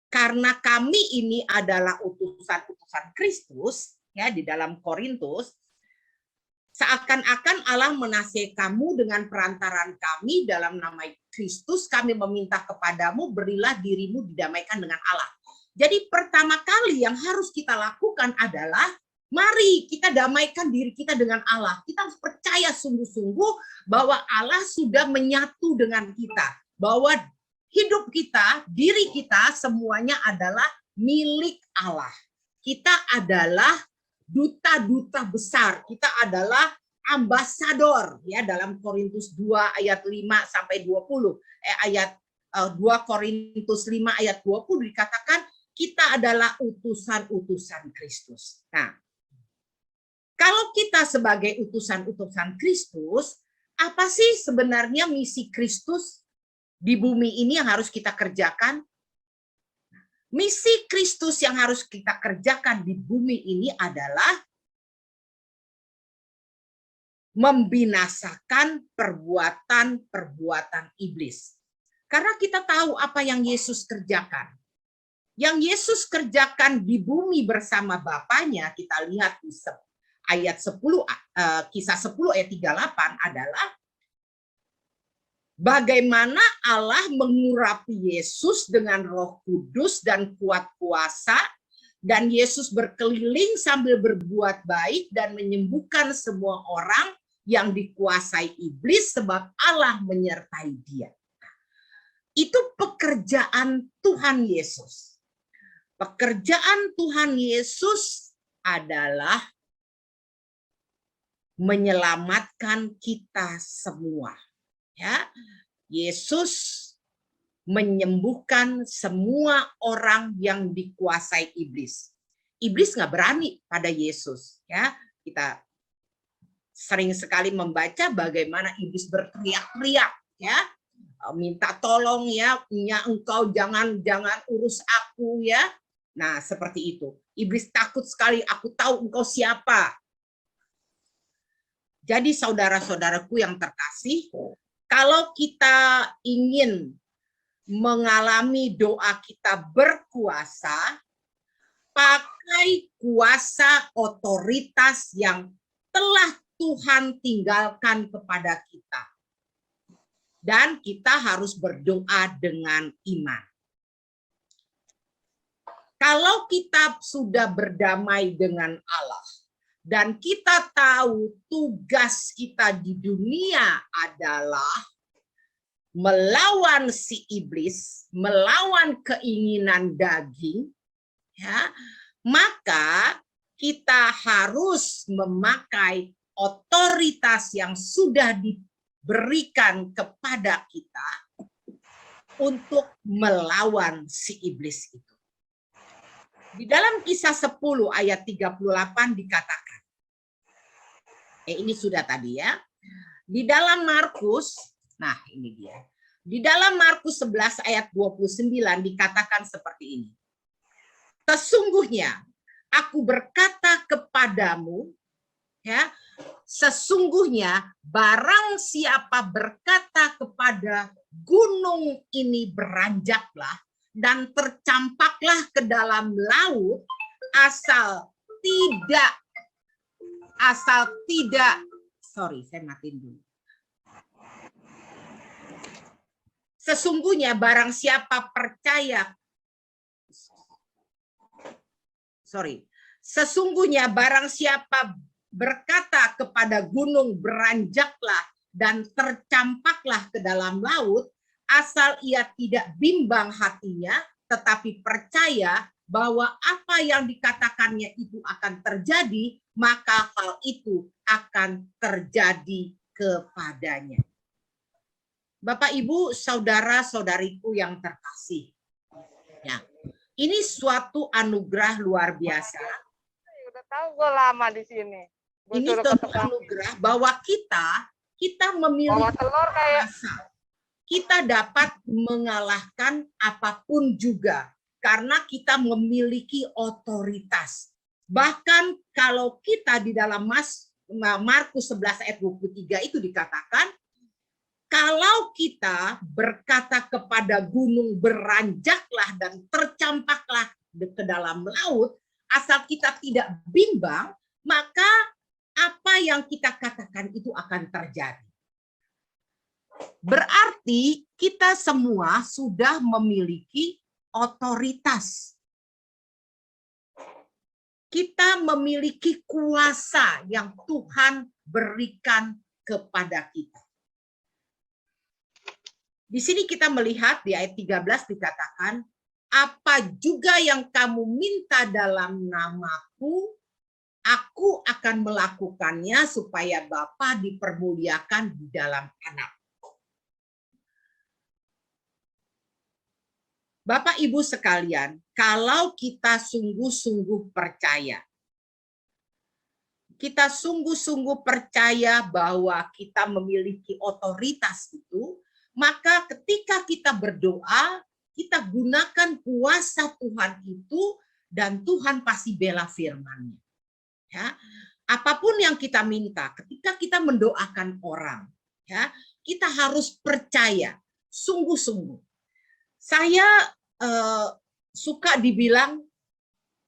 karena kami ini adalah utusan-utusan Kristus, ya, di dalam Korintus, seakan-akan Allah menasihati kamu dengan perantaran kami dalam nama Kristus, kami meminta kepadamu, berilah dirimu didamaikan dengan Allah. Jadi pertama kali yang harus kita lakukan adalah mari kita damaikan diri kita dengan Allah. Kita harus percaya sungguh-sungguh bahwa Allah sudah menyatu dengan kita, bahwa hidup kita, diri kita semuanya adalah milik Allah. Kita adalah duta-duta besar, kita adalah ambasador, ya, dalam Korintus 2 ayat 5 sampai 20. Ayat 2 Korintus 5 ayat 20 dikatakan kita adalah utusan-utusan Kristus. Nah, kalau kita sebagai utusan-utusan Kristus, apa sih sebenarnya misi Kristus di bumi ini yang harus kita kerjakan? Misi Kristus yang harus kita kerjakan di bumi ini adalah membinasakan perbuatan-perbuatan iblis. Karena kita tahu apa yang Yesus kerjakan. Yang Yesus kerjakan di bumi bersama Bapaknya, kita lihat di ayat 10, kisah 10 ayat 38 adalah bagaimana Allah mengurapi Yesus dengan Roh Kudus dan kuat kuasa, dan Yesus berkeliling sambil berbuat baik dan menyembuhkan semua orang yang dikuasai iblis sebab Allah menyertai dia. Itu pekerjaan Tuhan Yesus. Pekerjaan Tuhan Yesus adalah menyelamatkan kita semua. Ya, Yesus menyembuhkan semua orang yang dikuasai iblis. Iblis nggak berani pada Yesus. Ya, kita sering sekali membaca bagaimana iblis berteriak-teriak, ya, minta tolong ya engkau jangan urus aku ya. Nah, seperti itu. Iblis takut sekali, aku tahu engkau siapa. Jadi saudara-saudaraku yang terkasih, kalau kita ingin mengalami doa kita berkuasa, pakai kuasa otoritas yang telah Tuhan tinggalkan kepada kita. Dan kita harus berdoa dengan iman. Kalau kita sudah berdamai dengan Allah, dan kita tahu tugas kita di dunia adalah melawan si iblis, melawan keinginan daging, ya, maka kita harus memakai otoritas yang sudah diberikan kepada kita untuk melawan si iblis itu. Di dalam Kisah 10 ayat 38 dikatakan, ini sudah tadi ya. Di dalam Markus, nah ini dia. Di dalam Markus 11 ayat 29 dikatakan seperti ini. Sesungguhnya aku berkata kepadamu, ya, sesungguhnya barang siapa berkata kepada gunung ini beranjaklah dan tercampaklah ke dalam laut, sesungguhnya barang siapa berkata kepada gunung beranjaklah dan tercampaklah ke dalam laut, asal ia tidak bimbang hatinya, tetapi percaya bahwa apa yang dikatakannya itu akan terjadi, maka hal itu akan terjadi kepadanya. Bapak, Ibu, saudara-saudariku yang terkasih, ya, ini suatu anugerah luar biasa. Udah tahu gue lama di sini. Ini suatu anugerah bahwa kita memiliki telur kayak kita dapat mengalahkan apapun juga karena kita memiliki otoritas. Bahkan kalau kita di dalam Markus 11 ayat 23 itu dikatakan, kalau kita berkata kepada gunung beranjaklah dan tercampaklah ke dalam laut, asal kita tidak bimbang, maka apa yang kita katakan itu akan terjadi. Berarti kita semua sudah memiliki otoritas. Kita memiliki kuasa yang Tuhan berikan kepada kita. Di sini kita melihat di ayat 13 dikatakan, apa juga yang kamu minta dalam namaku, aku akan melakukannya supaya Bapa dipermuliakan di dalam Anak. Bapak Ibu sekalian, kalau kita sungguh-sungguh percaya, bahwa kita memiliki otoritas itu, maka ketika kita berdoa, kita gunakan kuasa Tuhan itu, dan Tuhan pasti bela firman-Nya. Ya, apapun yang kita minta, ketika kita mendoakan orang, ya, kita harus percaya, sungguh-sungguh. Saya suka dibilang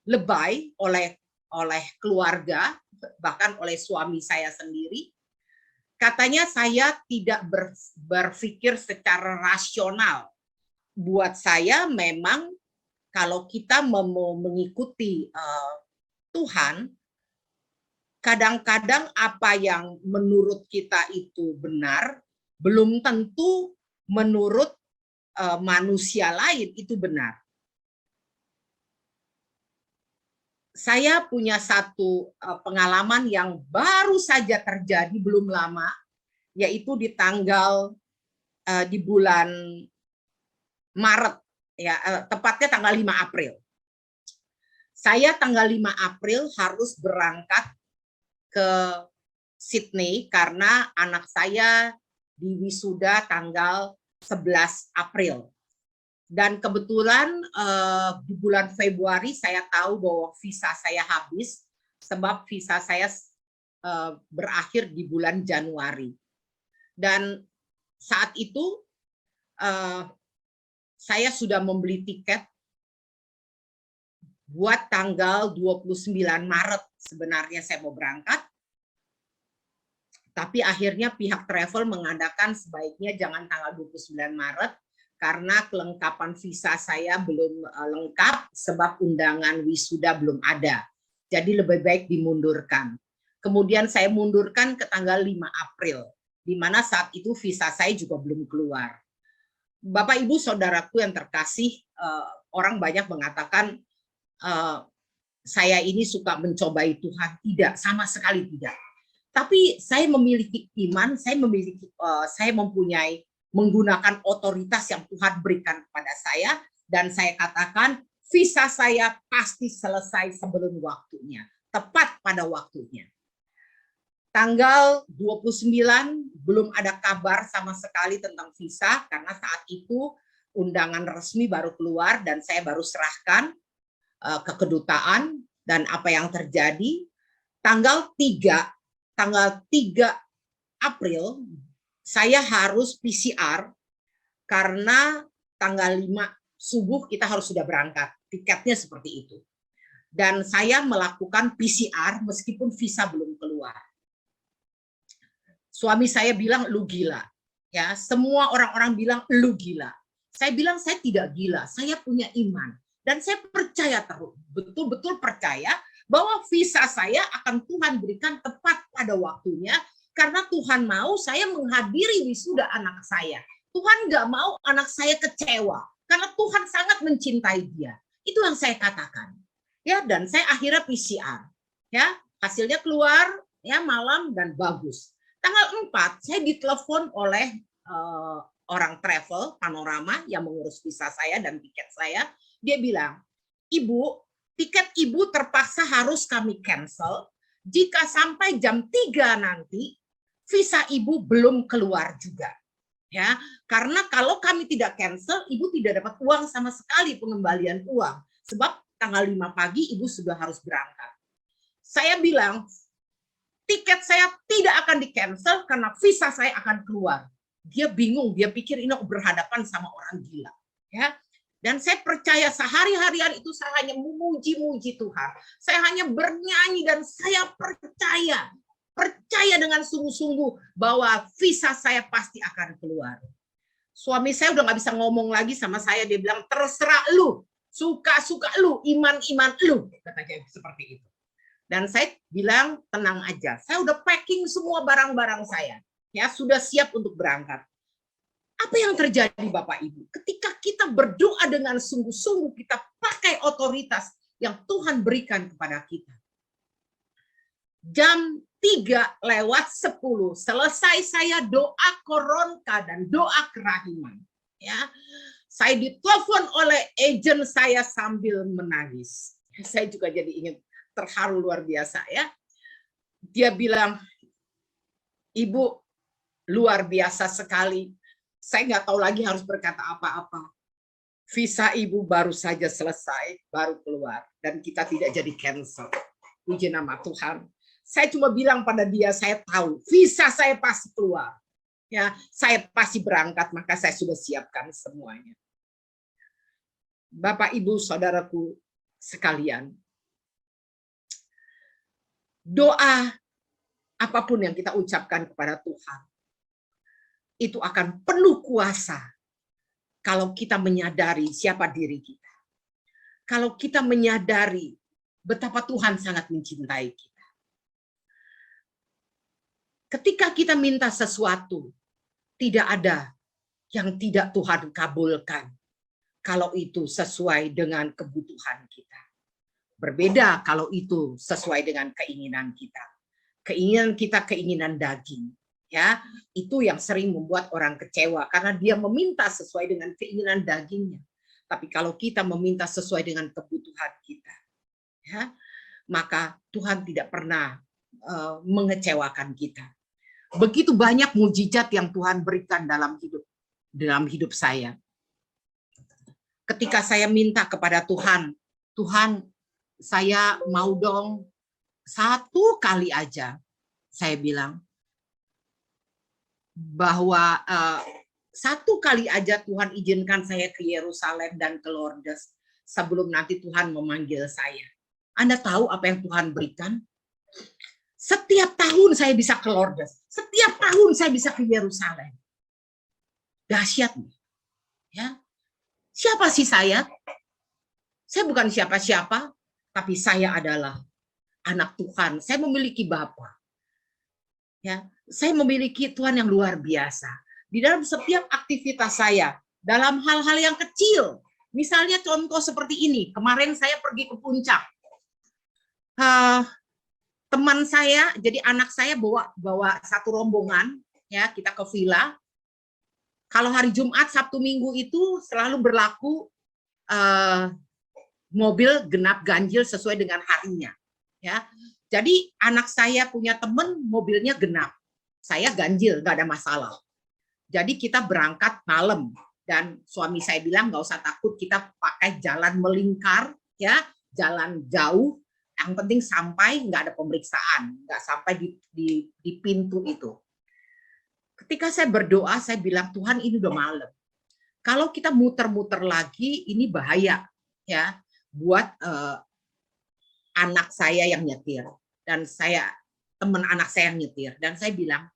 lebay oleh keluarga, bahkan oleh suami saya sendiri. Katanya saya tidak berpikir secara rasional. Buat saya memang kalau kita mau mengikuti Tuhan, kadang-kadang apa yang menurut kita itu benar, belum tentu menurut manusia lain itu benar. saya punya satu pengalaman yang baru saja terjadi belum lama, yaitu di tanggal di bulan Maret, ya, tepatnya tanggal 5 April. Saya tanggal 5 April harus berangkat ke Sydney karena anak saya diwisuda tanggal 11 April. Dan kebetulan di bulan Februari saya tahu bahwa visa saya habis, sebab visa saya berakhir di bulan Januari. Dan saat itu saya sudah membeli tiket buat tanggal 29 Maret sebenarnya saya mau berangkat. Tapi akhirnya pihak travel mengadakan sebaiknya jangan tanggal 29 Maret, karena kelengkapan visa saya belum lengkap sebab undangan wisuda belum ada. Jadi lebih baik dimundurkan. Kemudian saya mundurkan ke tanggal 5 April, di mana saat itu visa saya juga belum keluar. Bapak, Ibu, Saudaraku yang terkasih, orang banyak mengatakan saya ini suka mencobai Tuhan. Tidak, sama sekali tidak. Tapi saya memiliki iman, saya mempunyai menggunakan otoritas yang Tuhan berikan kepada saya, dan saya katakan visa saya pasti selesai sebelum waktunya, tepat pada waktunya. Tanggal 29 belum ada kabar sama sekali tentang visa, karena saat itu undangan resmi baru keluar dan saya baru serahkan ke kedutaan. Dan apa yang terjadi, tanggal 3 April, saya harus PCR karena tanggal 5 subuh kita harus sudah berangkat. Tiketnya seperti itu. Dan saya melakukan PCR meskipun visa belum keluar. Suami saya bilang, lu gila. Ya, semua orang-orang bilang, lu gila. Saya bilang, saya tidak gila. Saya punya iman. Dan saya percaya terus, betul-betul percaya bahwa visa saya akan Tuhan berikan tepat pada waktunya, karena Tuhan mau saya menghadiri wisuda anak saya. Tuhan nggak mau anak saya kecewa, karena Tuhan sangat mencintai dia. Itu yang saya katakan. Ya, dan saya akhirnya PCR. Ya, hasilnya keluar ya malam dan bagus. Tanggal 4 saya ditelepon oleh orang travel Panorama yang mengurus visa saya dan tiket saya. Dia bilang, Ibu, tiket Ibu terpaksa harus kami cancel jika sampai jam 3 nanti visa Ibu belum keluar juga. Ya, karena kalau kami tidak cancel, Ibu tidak dapat uang sama sekali, pengembalian uang. Sebab tanggal 5 pagi Ibu sudah harus berangkat. Saya bilang, tiket saya tidak akan di-cancel karena visa saya akan keluar. Dia bingung, dia pikir ini berhadapan sama orang gila. Ya. Dan saya percaya sehari-harian itu saya hanya memuji-muji Tuhan. Saya hanya bernyanyi dan saya percaya dengan sungguh-sungguh bahwa visa saya pasti akan keluar. Suami saya udah nggak bisa ngomong lagi sama saya. Dia bilang, terserah lu, suka-suka lu, iman-iman lu. Katanya seperti itu. Dan saya bilang, tenang aja. Saya udah packing semua barang-barang saya. Ya, sudah siap untuk berangkat. Apa yang terjadi Bapak Ibu? Ketika kita berdoa dengan sungguh-sungguh, kita pakai otoritas yang Tuhan berikan kepada kita. Jam 3:10 selesai saya doa koronka dan doa kerahiman. Ya, saya ditelepon oleh agen saya sambil menangis. Saya juga jadi ingin terharu luar biasa ya. Dia bilang, Ibu luar biasa sekali. Saya nggak tahu lagi harus berkata apa-apa. Visa Ibu baru saja selesai, baru keluar. Dan kita tidak jadi cancel. Puji nama Tuhan. Saya cuma bilang pada dia, saya tahu visa saya pasti keluar. Ya, saya pasti berangkat, maka saya sudah siapkan semuanya. Bapak, Ibu, Saudaraku sekalian. Doa apapun yang kita ucapkan kepada Tuhan, itu akan penuh kuasa kalau kita menyadari siapa diri kita. Kalau kita menyadari betapa Tuhan sangat mencintai kita. Ketika kita minta sesuatu, tidak ada yang tidak Tuhan kabulkan kalau itu sesuai dengan kebutuhan kita. Berbeda kalau itu sesuai dengan keinginan kita. Keinginan kita keinginan daging. Ya, itu yang sering membuat orang kecewa karena dia meminta sesuai dengan keinginan dagingnya. Tapi kalau kita meminta sesuai dengan kebutuhan kita, ya, maka Tuhan tidak pernah mengecewakan kita. Begitu banyak mujizat yang Tuhan berikan dalam hidup saya. Ketika saya minta kepada Tuhan, Tuhan, saya mau dong 1 kali aja, saya bilang bahwa 1 kali aja Tuhan izinkan saya ke Yerusalem dan ke Lourdes sebelum nanti Tuhan memanggil saya. Anda tahu apa yang Tuhan berikan? Setiap tahun saya bisa ke Lourdes, setiap tahun saya bisa ke Yerusalem. Dahsyat nih. Ya. Siapa sih saya? Saya bukan siapa-siapa, tapi saya adalah anak Tuhan. Saya memiliki Bapa. Ya, saya memiliki Tuhan yang luar biasa. Di dalam setiap aktivitas saya, dalam hal-hal yang kecil, misalnya contoh seperti ini, kemarin saya pergi ke puncak. Teman saya, jadi anak saya bawa satu rombongan, ya kita ke villa. Kalau hari Jumat, Sabtu, Minggu itu selalu berlaku mobil genap ganjil sesuai dengan harinya. Ya, jadi anak saya punya teman mobilnya genap, saya ganjil, nggak ada masalah. Jadi kita berangkat malam dan suami saya bilang nggak usah takut, kita pakai jalan melingkar, ya, jalan jauh. Yang penting sampai nggak ada pemeriksaan, nggak sampai di pintu itu. Ketika saya berdoa, saya bilang Tuhan ini udah malam. Kalau kita muter-muter lagi, ini bahaya, ya, buat anak saya yang nyetir dan teman anak saya yang nyetir, dan saya bilang,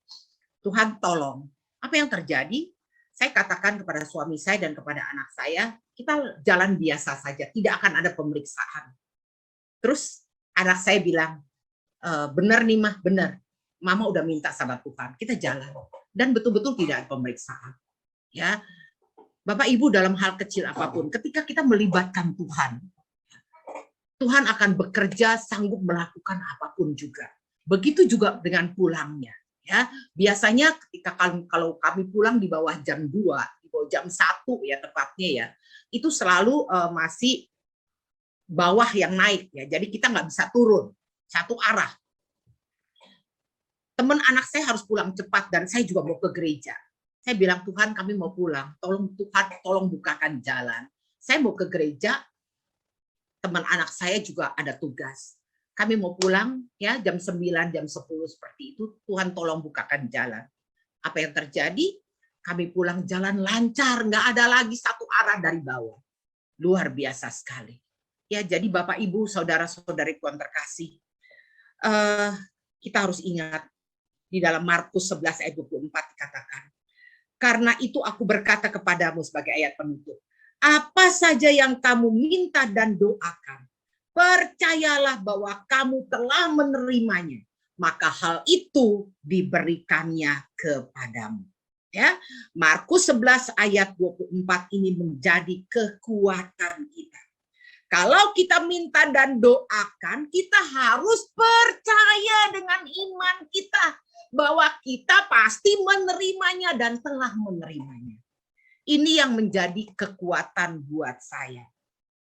Tuhan tolong, apa yang terjadi? Saya katakan kepada suami saya dan kepada anak saya, kita jalan biasa saja, tidak akan ada pemeriksaan. Terus anak saya bilang, benar nih mah, benar, mama udah minta sama Tuhan, kita jalan, dan betul-betul tidak ada pemeriksaan. Ya, Bapak Ibu, dalam hal kecil apapun, ketika kita melibatkan Tuhan, Tuhan akan bekerja, sanggup melakukan apapun juga. Begitu juga dengan pulangnya. Ya, biasanya ketika kalau kami pulang di bawah jam 2, di bawah jam 1 ya tepatnya ya, itu selalu masih bawah yang naik ya. Jadi kita nggak bisa turun satu arah. Teman anak saya harus pulang cepat dan saya juga mau ke gereja. Saya bilang, Tuhan kami mau pulang, tolong Tuhan, tolong bukakan jalan. Saya mau ke gereja. Teman anak saya juga ada tugas. Kami mau pulang ya jam 9, jam 10 seperti itu. Tuhan tolong bukakan jalan. Apa yang terjadi? Kami pulang jalan lancar, nggak ada lagi satu arah dari bawah. Luar biasa sekali. Ya, jadi Bapak Ibu, saudara-saudari Tuhan terkasih, kita harus ingat di dalam Markus 11 ayat 24 dikatakan, karena itu aku berkata kepadamu sebagai ayat penutup, apa saja yang kamu minta dan doakan, percayalah bahwa kamu telah menerimanya, maka hal itu diberikannya kepadamu. Ya, Markus 11 ayat 24 ini menjadi kekuatan kita. Kalau kita minta dan doakan, kita harus percaya dengan iman kita bahwa kita pasti menerimanya dan telah menerimanya. Ini yang menjadi kekuatan buat saya.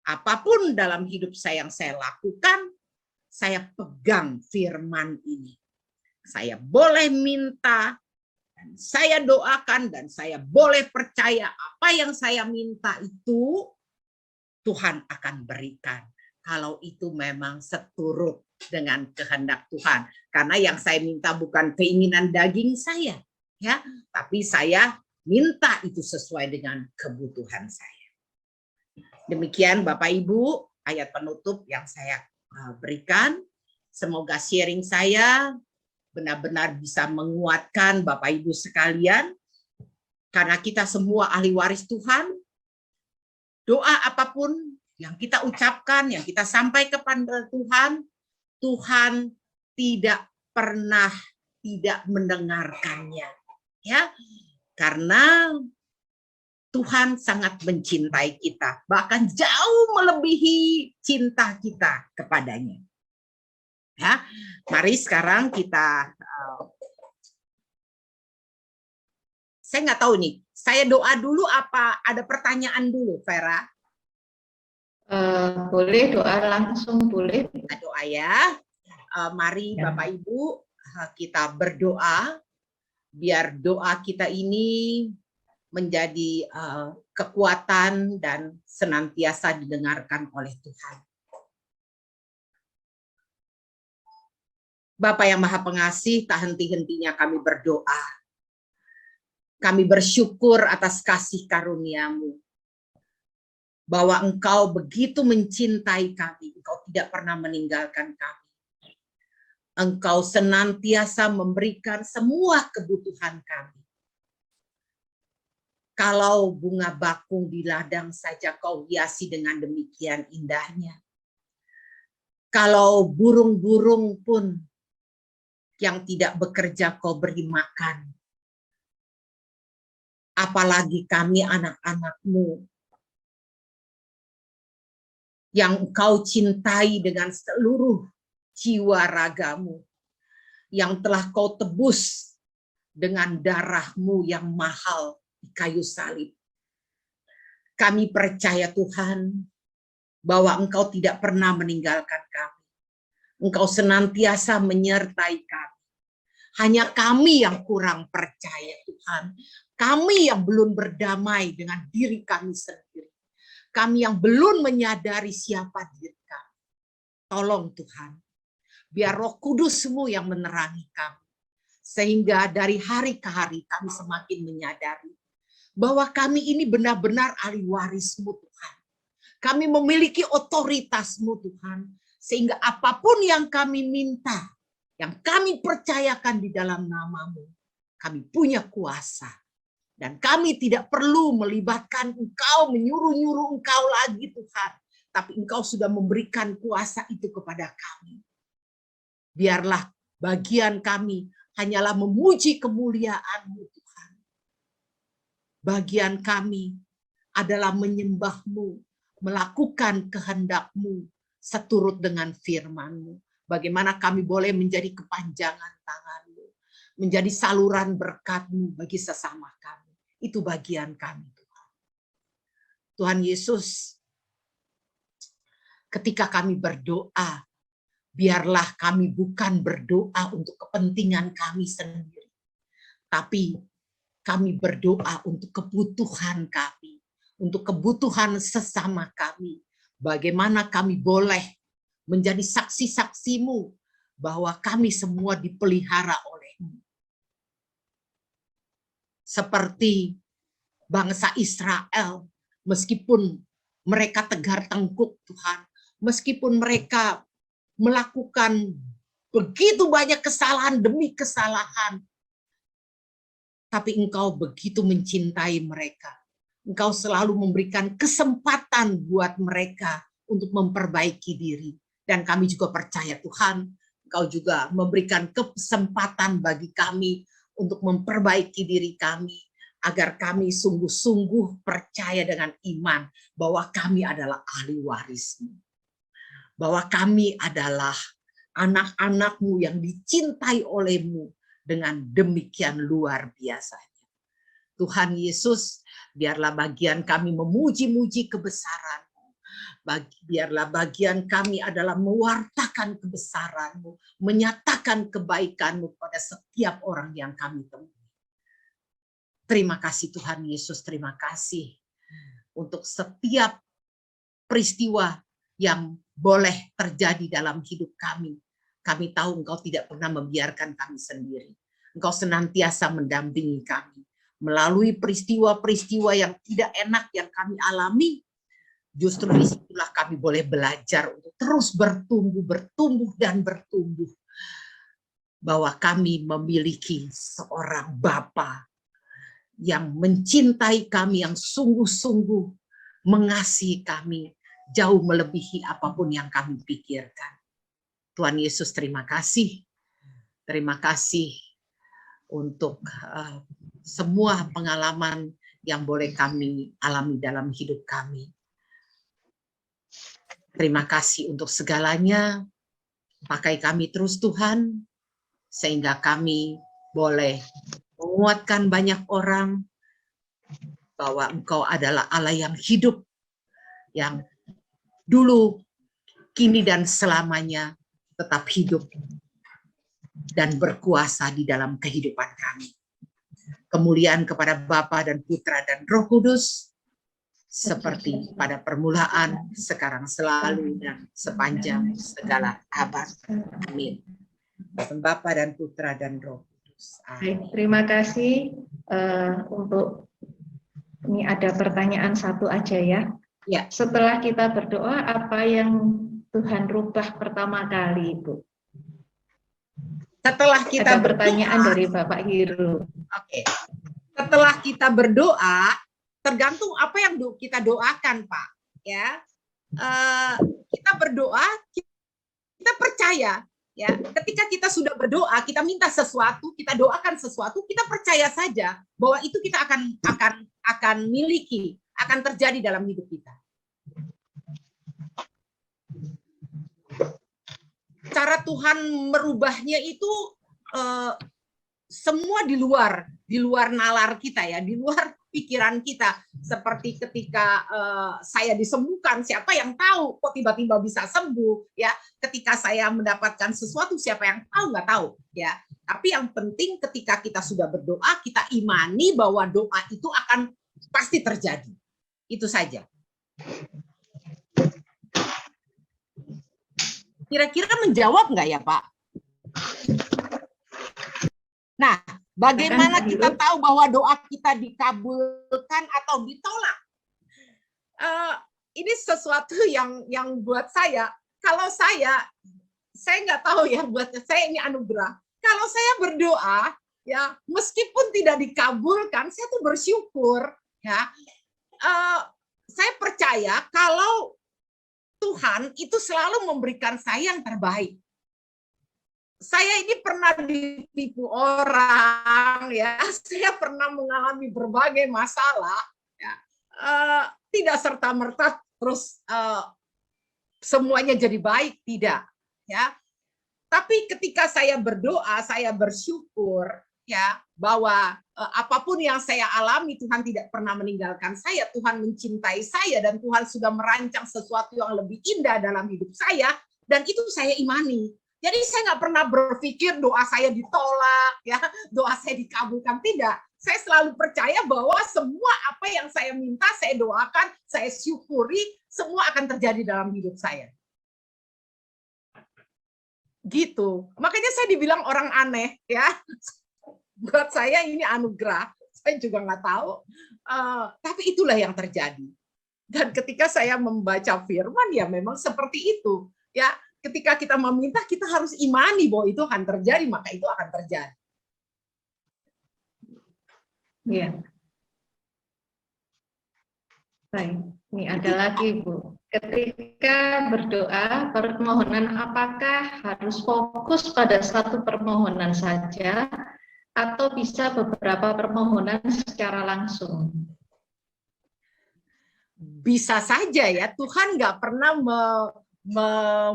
Apapun dalam hidup saya yang saya lakukan, saya pegang firman ini. Saya boleh minta, dan saya doakan, dan saya boleh percaya apa yang saya minta itu Tuhan akan berikan. Kalau itu memang seturut dengan kehendak Tuhan. Karena yang saya minta bukan keinginan daging saya, ya, tapi saya minta itu sesuai dengan kebutuhan saya. Demikian Bapak Ibu, ayat penutup yang saya berikan. Semoga sharing saya benar-benar bisa menguatkan Bapak Ibu sekalian. Karena kita semua ahli waris Tuhan. Doa apapun yang kita ucapkan, yang kita sampaikan kepada Tuhan, Tuhan tidak pernah tidak mendengarkannya. Ya, karena Tuhan sangat mencintai kita, bahkan jauh melebihi cinta kita kepadanya. Ya, mari sekarang kita, saya nggak tahu nih, saya doa dulu apa ada pertanyaan dulu, Vera? Boleh doa langsung, boleh. Kita doa ya. Mari Ya. Bapak Ibu, kita berdoa, biar doa kita ini menjadi kekuatan dan senantiasa didengarkan oleh Tuhan. Bapa yang Maha Pengasih, tak henti-hentinya kami berdoa. Kami bersyukur atas kasih karunia-Mu. Bahwa Engkau begitu mencintai kami, Engkau tidak pernah meninggalkan kami. Engkau senantiasa memberikan semua kebutuhan kami. Kalau bunga bakung di ladang saja kau hiasi dengan demikian indahnya. Kalau burung-burung pun yang tidak bekerja kau beri makan. Apalagi kami anak-anak-Mu yang Engkau cintai dengan seluruh jiwa ragamu, yang telah kau tebus dengan darah-Mu yang mahal di kayu salib. Kami percaya Tuhan bahwa Engkau tidak pernah meninggalkan kami. Engkau senantiasa menyertai kami. Hanya kami yang kurang percaya Tuhan. Kami yang belum berdamai dengan diri kami sendiri. Kami yang belum menyadari siapa diri kami. Tolong Tuhan, biar Roh Kudus-Mu yang menerangi kami. Sehingga dari hari ke hari kami semakin menyadari bahwa kami ini benar-benar ahli waris-Mu Tuhan. Kami memiliki otoritas-Mu Tuhan. Sehingga apapun yang kami minta, yang kami percayakan di dalam nama-Mu, kami punya kuasa. Dan kami tidak perlu melibatkan Engkau, menyuruh-nyuruh Engkau lagi Tuhan. Tapi Engkau sudah memberikan kuasa itu kepada kami. Biarlah bagian kami hanyalah memuji kemuliaan-Mu Tuhan. Bagian kami adalah menyembah-Mu, melakukan kehendak-Mu seturut dengan firman-Mu. Bagaimana kami boleh menjadi kepanjangan tangan-Mu, menjadi saluran berkat-Mu bagi sesama kami. Itu bagian kami Tuhan. Tuhan Yesus, ketika kami berdoa, biarlah kami bukan berdoa untuk kepentingan kami sendiri, tapi kami berdoa untuk kebutuhan kami, untuk kebutuhan sesama kami. Bagaimana kami boleh menjadi saksi-saksi-Mu bahwa kami semua dipelihara oleh-Mu. Seperti bangsa Israel, meskipun mereka tegar tengkuk Tuhan, meskipun mereka melakukan begitu banyak kesalahan demi kesalahan, tapi Engkau begitu mencintai mereka. Engkau selalu memberikan kesempatan buat mereka untuk memperbaiki diri. Dan kami juga percaya Tuhan, Engkau juga memberikan kesempatan bagi kami untuk memperbaiki diri kami, agar kami sungguh-sungguh percaya dengan iman bahwa kami adalah ahli waris-Mu. Bahwa kami adalah anak-anak-Mu yang dicintai oleh-Mu dengan demikian luar biasanya. Tuhan Yesus, biarlah bagian kami memuji-muji kebesaran-Mu. Biarlah bagian kami adalah mewartakan kebesaran-Mu, menyatakan kebaikan-Mu pada setiap orang yang kami temui. Terima kasih Tuhan Yesus, terima kasih untuk setiap peristiwa yang boleh terjadi dalam hidup kami. Kami tahu Engkau tidak pernah membiarkan kami sendiri. Engkau senantiasa mendampingi kami. Melalui peristiwa-peristiwa yang tidak enak yang kami alami, justru disitulah kami boleh belajar untuk terus bertumbuh dan bertumbuh. Bahwa kami memiliki seorang Bapa yang mencintai kami, yang sungguh-sungguh mengasihi kami, jauh melebihi apapun yang kami pikirkan. Tuhan Yesus, terima kasih. Terima kasih untuk semua pengalaman yang boleh kami alami dalam hidup kami. Terima kasih untuk segalanya. Pakai kami terus Tuhan, sehingga kami boleh menguatkan banyak orang bahwa Engkau adalah Allah yang hidup, yang dulu, kini, dan selamanya tetap hidup dan berkuasa di dalam kehidupan kami. Kemuliaan kepada Bapa dan Putra dan Roh Kudus, seperti pada permulaan, sekarang, selalu, dan sepanjang segala abad. Amin. Bapa dan Putra dan Roh Kudus. Baik, terima kasih. Untuk ini ada pertanyaan satu aja ya. Ya. Setelah kita berdoa, apa yang Tuhan rubah pertama kali, Ibu? Setelah kita ada pertanyaan berdoa, dari Bapak Hiru. Oke. Setelah kita berdoa, tergantung apa yang kita doakan, Pak. Ya, kita berdoa, kita percaya. Ya, ketika kita sudah berdoa, kita minta sesuatu, kita doakan sesuatu, kita percaya saja bahwa itu kita akan miliki, akan terjadi dalam hidup kita. Cara Tuhan merubahnya itu semua di luar nalar kita ya, di luar pikiran kita. Seperti ketika saya disembuhkan, siapa yang tahu kok tiba-tiba bisa sembuh ya. Ketika saya mendapatkan sesuatu, siapa yang tahu, nggak tahu ya. Tapi yang penting ketika kita sudah berdoa, kita imani bahwa doa itu akan pasti terjadi. Itu saja. Kira-kira menjawab nggak ya, Pak? Nah, bagaimana kita tahu bahwa doa kita dikabulkan atau ditolak? Ini sesuatu yang buat saya, kalau saya nggak tahu ya, buat saya ini anugerah. Kalau saya berdoa, ya meskipun tidak dikabulkan, saya tuh bersyukur. Ya, saya percaya kalau Tuhan itu selalu memberikan saya yang terbaik. Saya ini pernah ditipu orang, ya. Saya pernah mengalami berbagai masalah, ya. Tidak serta-merta terus semuanya jadi baik, tidak, ya. Tapi ketika saya berdoa, saya bersyukur, ya, bahwa apapun yang saya alami, Tuhan tidak pernah meninggalkan saya. Tuhan mencintai saya dan Tuhan sudah merancang sesuatu yang lebih indah dalam hidup saya, dan itu saya imani. Jadi saya nggak pernah berpikir doa saya ditolak, ya, doa saya dikabulkan, tidak. Saya selalu percaya bahwa semua apa yang saya minta, saya doakan, saya syukuri, semua akan terjadi dalam hidup saya. Gitu. Makanya saya dibilang orang aneh, ya. Buat saya ini anugerah, saya juga nggak tahu, tapi itulah yang terjadi. Dan ketika saya membaca firman, ya memang seperti itu. Ya, ketika kita meminta, kita harus imani bahwa itu akan terjadi, maka itu akan terjadi. Ya. Baik, ini ada lagi, Bu. Ketika berdoa, permohonan apakah harus fokus pada satu permohonan saja, atau bisa beberapa permohonan secara langsung? Bisa saja ya, Tuhan nggak pernah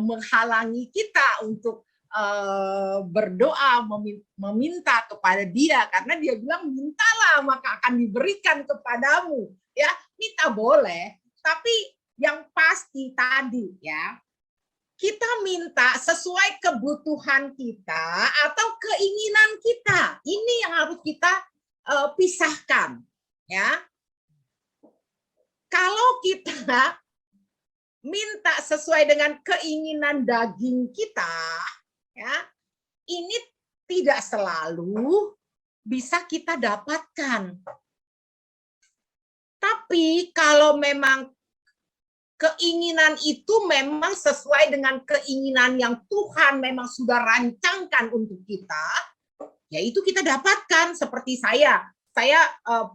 menghalangi kita untuk berdoa, meminta kepada Dia, karena Dia bilang mintalah maka akan diberikan kepadamu. Ya, minta boleh, tapi yang pasti tadi ya, kita minta sesuai kebutuhan kita atau keinginan kita. Ini yang harus kita pisahkan, ya. Kalau kita minta sesuai dengan keinginan daging kita, ya, ini tidak selalu bisa kita dapatkan. Tapi kalau memang keinginan itu memang sesuai dengan keinginan yang Tuhan memang sudah rancangkan untuk kita, yaitu kita dapatkan. Seperti saya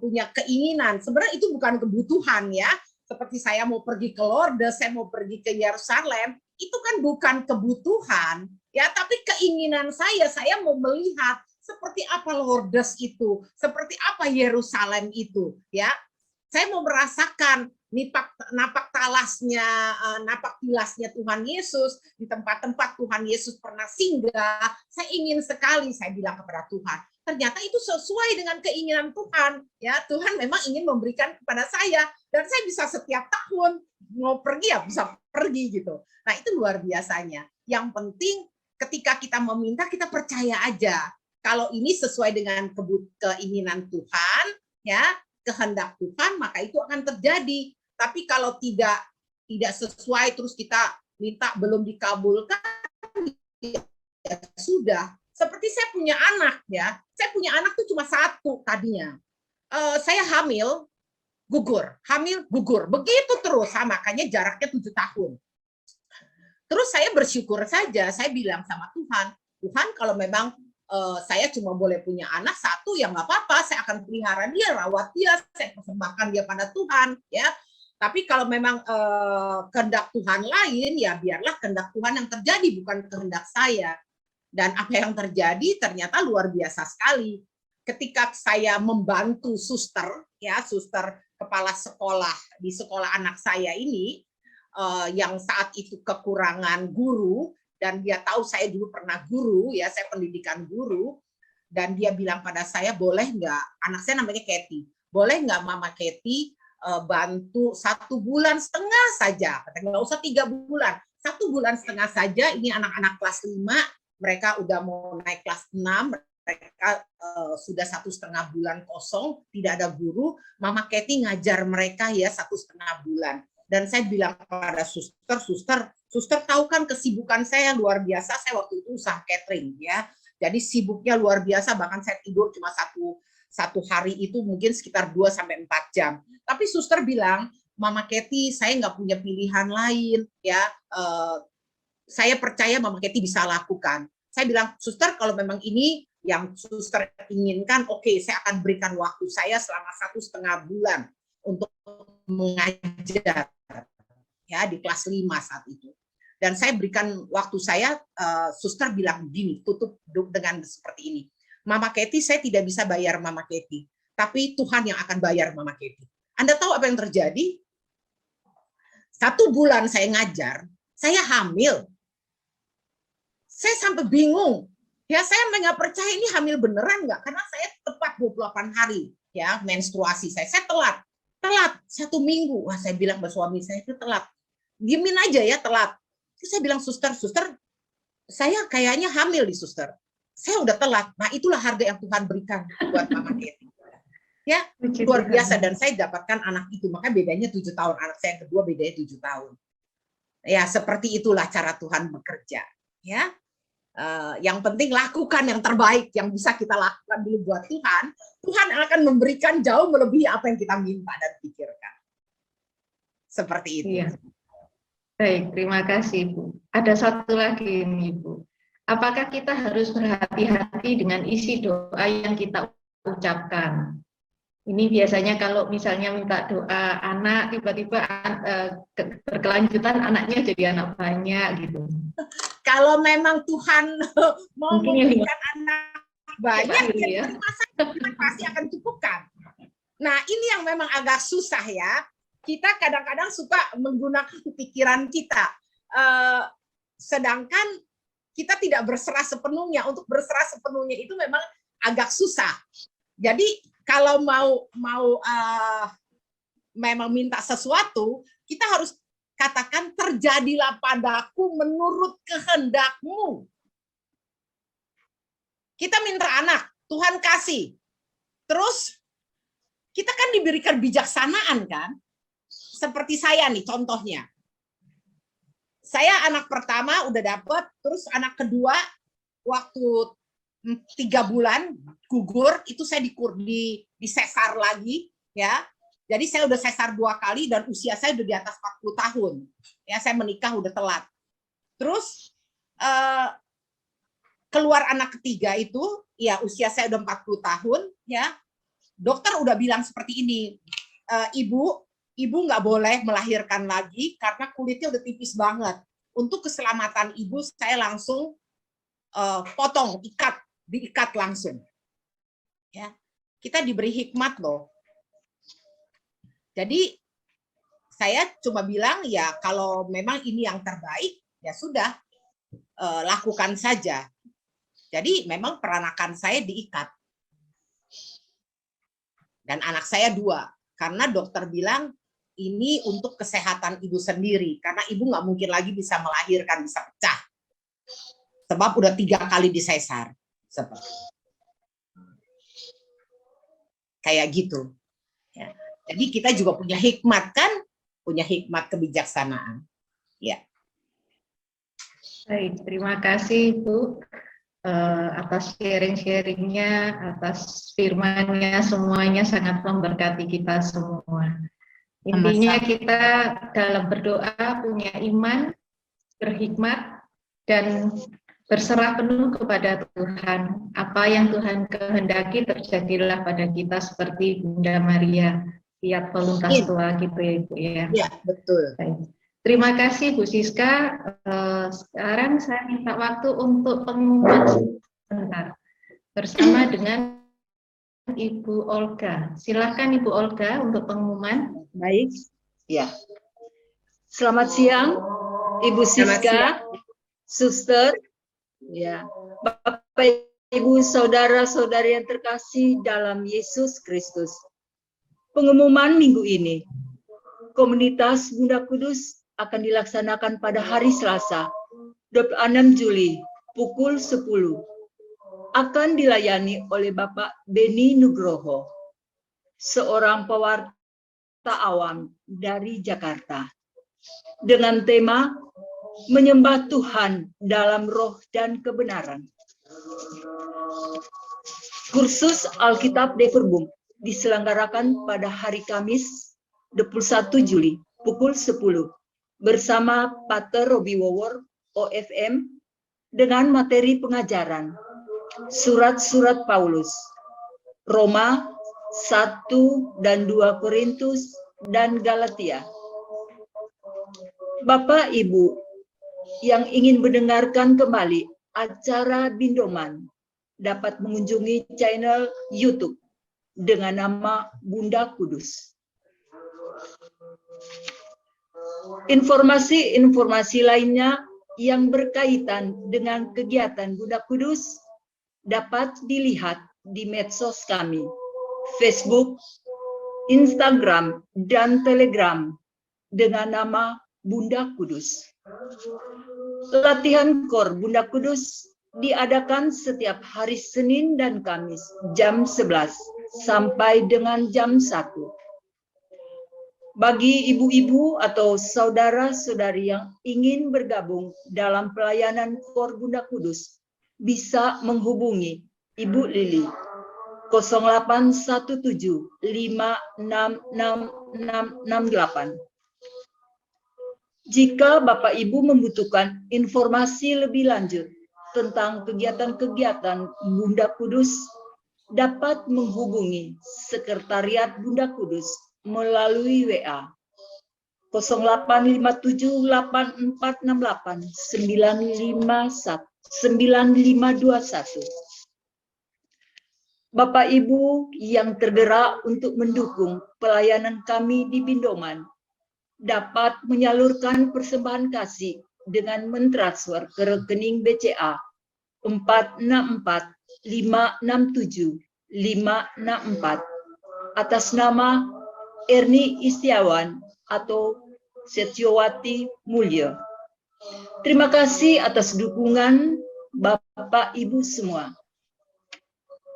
punya keinginan, sebenarnya itu bukan kebutuhan ya, seperti saya mau pergi ke Lourdes, saya mau pergi ke Yerusalem, itu kan bukan kebutuhan ya, tapi keinginan saya mau melihat, seperti apa Lourdes itu, seperti apa Yerusalem itu, ya. Saya mau merasakan napak tilasnya Tuhan Yesus di tempat-tempat Tuhan Yesus pernah singgah. Saya ingin sekali, saya bilang kepada Tuhan. Ternyata itu sesuai dengan keinginan Tuhan. Ya, Tuhan memang ingin memberikan kepada saya dan saya bisa setiap tahun mau pergi ya bisa pergi gitu. Nah, itu luar biasanya. Yang penting ketika kita meminta kita percaya aja kalau ini sesuai dengan keinginan Tuhan, ya, kehendak Tuhan, maka itu akan terjadi. Tapi kalau tidak sesuai terus kita minta belum dikabulkan, ya sudah. Seperti saya punya anak, ya. Saya punya anak tuh cuma satu tadinya. Saya hamil, gugur. Begitu terus, makanya jaraknya 7 tahun. Terus saya bersyukur saja, saya bilang sama Tuhan, Tuhan kalau memang saya cuma boleh punya anak satu, ya nggak apa-apa, saya akan pelihara dia, rawat dia, saya persembahkan dia pada Tuhan, ya. Tapi kalau memang kehendak Tuhan lain, ya biarlah kehendak Tuhan yang terjadi, bukan kehendak saya. Dan apa yang terjadi ternyata luar biasa sekali. Ketika saya membantu suster, ya suster kepala sekolah di sekolah anak saya ini, yang saat itu kekurangan guru, dan dia tahu saya dulu pernah guru, ya saya pendidikan guru, dan dia bilang pada saya, boleh nggak, anak saya namanya Kathy, boleh nggak Mama Kathy bantu 1,5 bulan saja, katanya nggak usah 3 bulan, 1,5 bulan saja, ini anak-anak kelas 5, mereka udah mau naik kelas 6, mereka sudah 1,5 bulan kosong, tidak ada guru, Mama Kathy ngajar mereka ya 1,5 bulan. Dan saya bilang kepada suster tahu kan kesibukan saya luar biasa, saya waktu itu usaha catering ya. Jadi sibuknya luar biasa, bahkan saya tidur cuma satu hari itu mungkin sekitar 2-4 jam. Tapi suster bilang, Mama Kathy, saya nggak punya pilihan lain ya. Saya percaya Mama Kathy bisa lakukan. Saya bilang, suster kalau memang ini yang suster inginkan, oke, saya akan berikan waktu saya selama 1,5 bulan untuk mengajar ya di kelas 5 saat itu. Dan saya berikan waktu saya, suster bilang begini, tutup dengan seperti ini. Mama Kathy, saya tidak bisa bayar Mama Kathy, tapi Tuhan yang akan bayar Mama Kathy. Anda tahu apa yang terjadi? 1 bulan saya ngajar, saya hamil. Saya sampai bingung. Ya saya nggak percaya ini hamil beneran nggak? Karena saya tepat 28 hari ya menstruasi saya. Saya telat 1 minggu. Wah saya bilang ke suami saya itu telat. Diemin aja ya telat. Terus saya bilang suster, saya kayaknya hamil di suster. Saya udah telat. Nah itulah harga yang Tuhan berikan buat Mama Kathy. Ya luar biasa dan saya dapatkan anak itu. Makanya bedanya 7 tahun. Anak saya yang kedua bedanya 7 tahun. Ya seperti itulah cara Tuhan bekerja. Ya. Yang penting lakukan yang terbaik yang bisa kita lakukan dulu buat Tuhan. Tuhan akan memberikan jauh melebihi apa yang kita minta dan pikirkan. Seperti itu. Iya. Baik, terima kasih Bu. Ada satu lagi ini Bu. Apakah kita harus berhati-hati dengan isi doa yang kita ucapkan? Ini biasanya kalau misalnya minta doa anak, tiba-tiba berkelanjutan anaknya jadi anak banyak gitu. Kalau memang Tuhan mau memberikan anak banyak, ya Tuhan pasti akan cukupkan. Nah ini yang memang agak susah ya. Kita kadang-kadang suka menggunakan pikiran kita. Sedangkan kita tidak berserah sepenuhnya. Untuk berserah sepenuhnya itu memang agak susah. Jadi kalau memang minta sesuatu, kita harus katakan terjadilah padaku menurut kehendakmu. Kita minta anak, Tuhan kasih. Terus kita kan diberikan bijaksanaan kan? Seperti saya nih contohnya. Saya anak pertama udah dapet, terus anak kedua waktu 3 bulan gugur, itu saya disesar lagi ya. Jadi saya udah sesar 2 kali dan usia saya udah di atas 40 tahun. Ya, saya menikah udah telat. Terus keluar anak ketiga itu, ya usia saya udah 40 tahun ya. Dokter udah bilang seperti ini, Ibu nggak boleh melahirkan lagi karena kulitnya udah tipis banget. Untuk keselamatan ibu, saya langsung potong, ikat diikat langsung. Ya, kita diberi hikmat loh. Jadi saya cuma bilang ya kalau memang ini yang terbaik ya sudah lakukan saja. Jadi memang peranakan saya diikat. Dan anak saya 2 karena dokter bilang ini untuk kesehatan ibu sendiri karena ibu nggak mungkin lagi bisa melahirkan, bisa pecah. Sebab udah 3 kali disesar. Kayak gitu. Ya. Jadi kita juga punya hikmat kan? Punya hikmat kebijaksanaan. Ya. Baik, terima kasih Bu atas sharing-sharingnya, atas firman-Nya, semuanya sangat memberkati kita semua. Intinya kita dalam berdoa punya iman, berhikmat, dan berserah penuh kepada Tuhan. Apa yang Tuhan kehendaki terjadilah pada kita seperti Bunda Maria, fiat voluntas tua gitu ya Ibu ya. Ya, betul. Baik. Terima kasih Bu Siska. Sekarang saya minta waktu untuk pengumuman sebentar bersama dengan Ibu Olga. Silakan Ibu Olga untuk pengumuman. Baik. Ya. Selamat siang Ibu Siska, Suster. Ya. Bapak Ibu saudara-saudari yang terkasih dalam Yesus Kristus. Pengumuman minggu ini. Komunitas Bunda Kudus akan dilaksanakan pada hari Selasa, 26 Juli, pukul 10. Akan dilayani oleh Bapak Beni Nugroho, seorang pewarta awam dari Jakarta, dengan tema Menyembah Tuhan dalam Roh dan Kebenaran. Kursus Alkitab de Verbum diselenggarakan pada hari Kamis, 21 Juli, pukul 10. Bersama Pater Robi Wowor, OFM, dengan materi pengajaran Surat-surat Paulus, Roma 1 dan 2 Korintus, dan Galatia. Bapak Ibu yang ingin mendengarkan kembali acara Bindoman dapat mengunjungi channel YouTube dengan nama Bunda Kudus. Informasi-informasi lainnya yang berkaitan dengan kegiatan Bunda Kudus dapat dilihat di medsos kami, Facebook, Instagram, dan Telegram dengan nama Bunda Kudus. Latihan KOR Bunda Kudus diadakan setiap hari Senin dan Kamis jam 11 sampai dengan jam 1. Bagi ibu-ibu atau saudara-saudari yang ingin bergabung dalam pelayanan KOR Bunda Kudus, bisa menghubungi Ibu Lili 0817 5666668. Jika Bapak Ibu membutuhkan informasi lebih lanjut tentang kegiatan-kegiatan Bunda Kudus, dapat menghubungi Sekretariat Bunda Kudus melalui WA 085784689521. Bapak Ibu yang tergerak untuk mendukung pelayanan kami di Bindoman dapat menyalurkan persembahan kasih dengan mentransfer ke rekening BCA 464567 atas nama Erni Istiawan atau Setiawati Mulya. Terima kasih atas dukungan Bapak Ibu semua.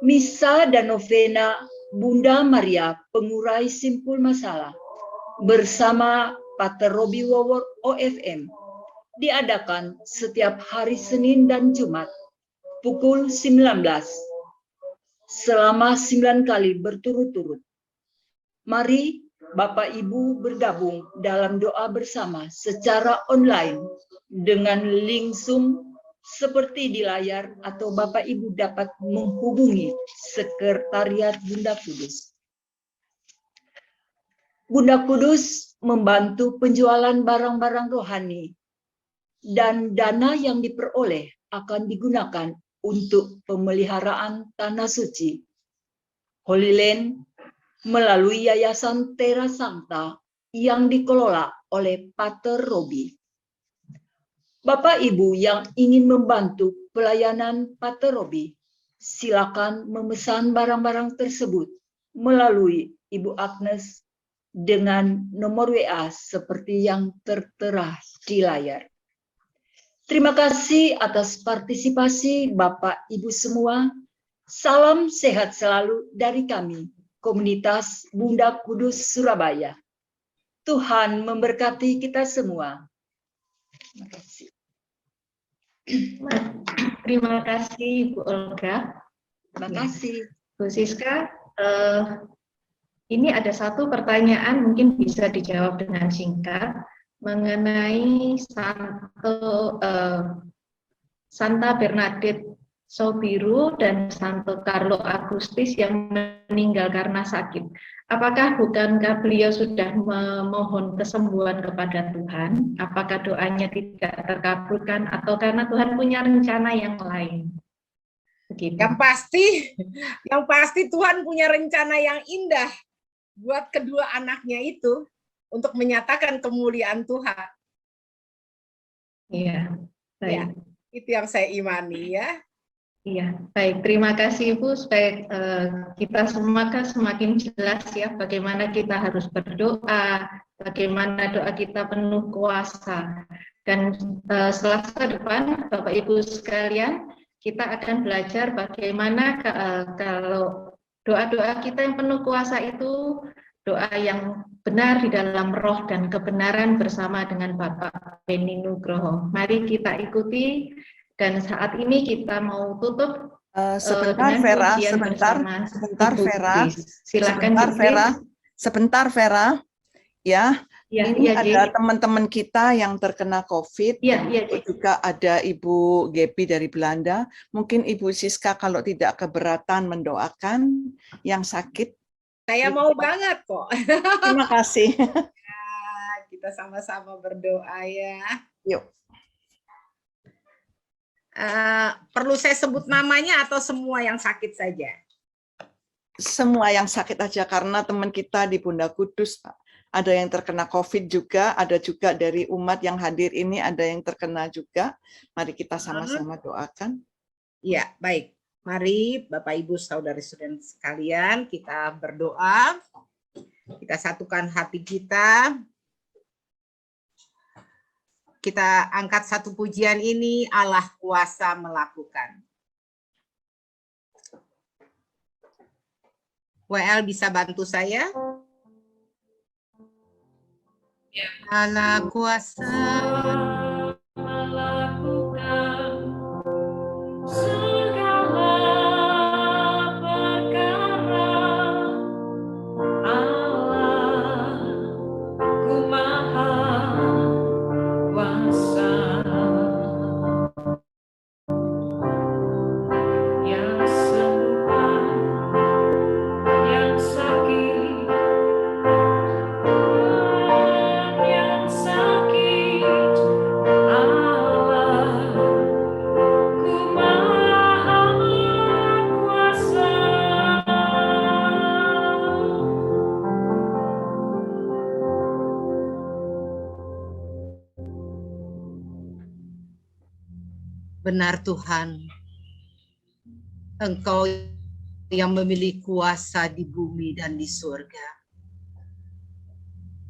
Misa dan novena Bunda Maria Pengurai Simpul Masalah bersama Pater Robi Wowor OFM diadakan setiap hari Senin dan Jumat pukul 19 selama 9 kali berturut-turut. Mari Bapak Ibu bergabung dalam doa bersama secara online dengan link Zoom seperti di layar, atau Bapak Ibu dapat menghubungi Sekretariat Bunda Kudus. Bunda Kudus membantu penjualan barang-barang rohani dan dana yang diperoleh akan digunakan untuk pemeliharaan tanah suci Holy Land melalui Yayasan Terra Sancta yang dikelola oleh Pater Robi. Bapak Ibu yang ingin membantu pelayanan Pater Robi, silakan memesan barang-barang tersebut melalui Ibu Agnes dengan nomor WA seperti yang tertera di layar. Terima kasih atas partisipasi Bapak Ibu semua. Salam sehat selalu dari kami, Komunitas Bunda Kudus Surabaya. Tuhan memberkati kita semua. Terima kasih. Terima kasih Bu Olga. Terima kasih. Bu Siska, ini ada satu pertanyaan mungkin bisa dijawab dengan singkat mengenai Santa Bernadette Sobiru dan Santo Carlo Agustis yang meninggal karena sakit. Apakah bukankah beliau sudah memohon kesembuhan kepada Tuhan? Apakah doanya tidak terkabulkan atau karena Tuhan punya rencana yang lain? Begitu. Yang pasti Tuhan punya rencana yang indah buat kedua anaknya itu untuk menyatakan kemuliaan Tuhan. Iya, baik. Ya, itu yang saya imani ya. Iya, baik. Terima kasih Ibu. Supaya kita semua kan semakin jelas ya bagaimana kita harus berdoa, bagaimana doa kita penuh kuasa. Dan Selasa depan, Bapak Ibu sekalian, kita akan belajar bagaimana kalau doa-doa kita yang penuh kuasa itu doa yang benar di dalam roh dan kebenaran bersama dengan Bapak Beni Nugroho. Mari kita ikuti. Dan saat ini kita mau tutup sebentar Vera, sebentar Vera, ya. Ini ada teman-teman kita yang terkena COVID. Juga ada Ibu Gebi dari Belanda. Mungkin Ibu Siska kalau tidak keberatan mendoakan yang sakit. Saya mau banget kok. Terima kasih. Ya, kita sama-sama berdoa ya. Yuk. Perlu saya sebut namanya atau semua yang sakit saja? Semua yang sakit aja, karena teman kita di Bunda Kudus ada yang terkena COVID juga, ada juga dari umat yang hadir ini ada yang terkena juga. Mari kita sama-sama doakan. Ya, baik. Mari Bapak Ibu saudari-saudari sekalian, kita berdoa. Kita satukan hati kita. Kita angkat satu pujian ini, Allah kuasa melakukan. WL bisa bantu saya? Ya. Allah kuasa melakukan segala perkara. Allah ku maha kuasa. Yang sembuhkan, yang sakit, yang sakit, Allah ku maha kuasa. Benar Tuhan, Engkau yang memiliki kuasa di bumi dan di surga.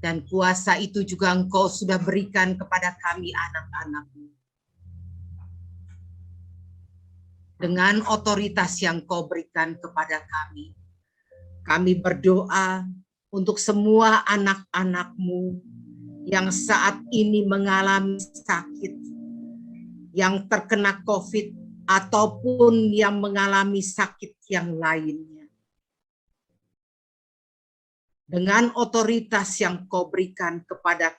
Dan kuasa itu juga Engkau sudah berikan kepada kami anak-anak-Mu. Dengan otoritas yang Kau berikan kepada kami berdoa untuk semua anak-anak-Mu yang saat ini mengalami sakit, yang terkena COVID, ataupun yang mengalami sakit yang lainnya. Dengan otoritas yang Kau berikan kepada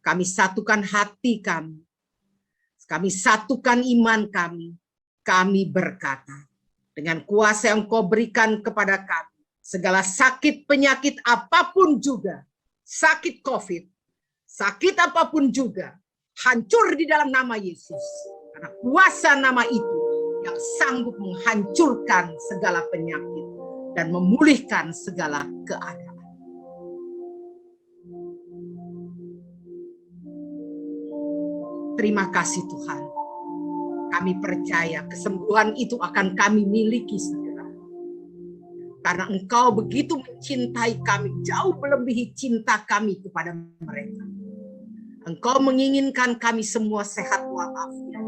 kami satukan hati kami satukan iman kami berkata, dengan kuasa yang Kau berikan kepada kami, segala sakit penyakit apapun juga, sakit COVID, sakit apapun juga, hancur di dalam nama Yesus. Karena kuasa nama itu yang sanggup menghancurkan segala penyakit dan memulihkan segala keadaan. Terima kasih Tuhan. Kami percaya kesembuhan itu akan kami miliki segera. Karena Engkau begitu mencintai kami, jauh melebihi cinta kami kepada mereka. Engkau menginginkan kami semua sehat walafiat.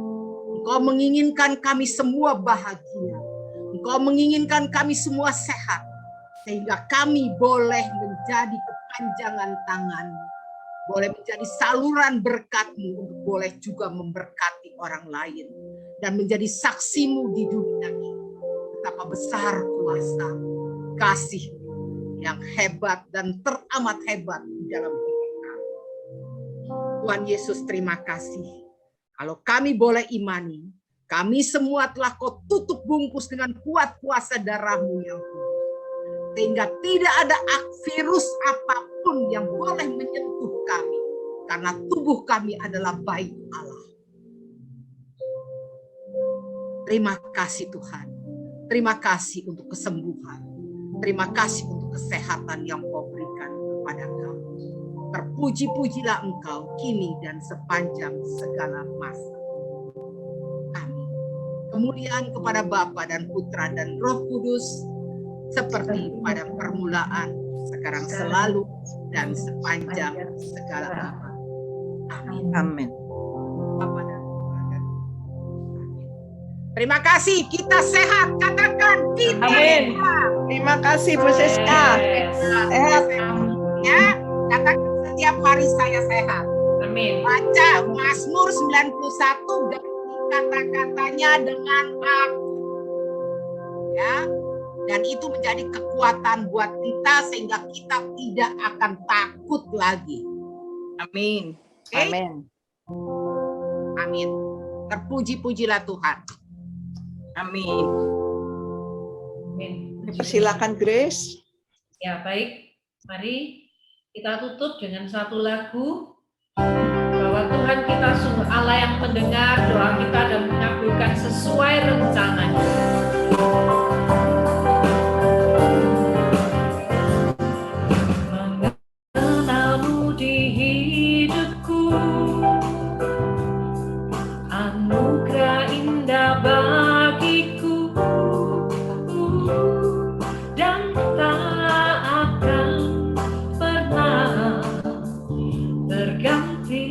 Engkau menginginkan kami semua bahagia. Engkau menginginkan kami semua sehat. Sehingga kami boleh menjadi kepanjangan tangan. Boleh menjadi saluran berkat-Mu untuk boleh juga memberkati orang lain. Dan menjadi saksimu di dunia ini. Betapa besar kuasa, kasih yang hebat dan teramat hebat di dalam hidup kami. Tuhan Yesus, terima kasih. Kalau kami boleh imani, kami semua telah Kau tutup bungkus dengan kuat kuasa darah-Mu yang kudus. Sehingga tidak ada virus apapun yang boleh menyentuh kami. Karena tubuh kami adalah bait Allah. Terima kasih Tuhan. Terima kasih untuk kesembuhan. Terima kasih untuk kesehatan yang Kau berikan kepada kami. Terpuji-pujilah Engkau kini dan sepanjang segala masa. Amin. Kemuliaan kepada Bapa dan Putra dan Roh Kudus, seperti pada permulaan, sekarang selalu, dan sepanjang segala abad. Amin. Amin. Bapa dan Putra dan Amin. Terima kasih, kita sehat. Katakan kita Amin. sehat. Terima kasih Bu Siska. Sehat. Ya, katakan setiap hari saya sehat. Amin. Baca Mazmur 91, ganti kata-katanya dengan aku. Ya, dan itu menjadi kekuatan buat kita sehingga kita tidak akan takut lagi. Amin. Oke? Amin. Amin. Terpuji-pujilah Tuhan. Amin. Amin. Persilakan Grace. Ya, baik. Mari kita tutup dengan satu lagu. Bahwa Tuhan kita sungguh Allah yang mendengar doa kita dan mengabulkan sesuai rencananya. Mengenalmu di hidupku, anugerah indah bagiku, dan tak akan pernah berganti.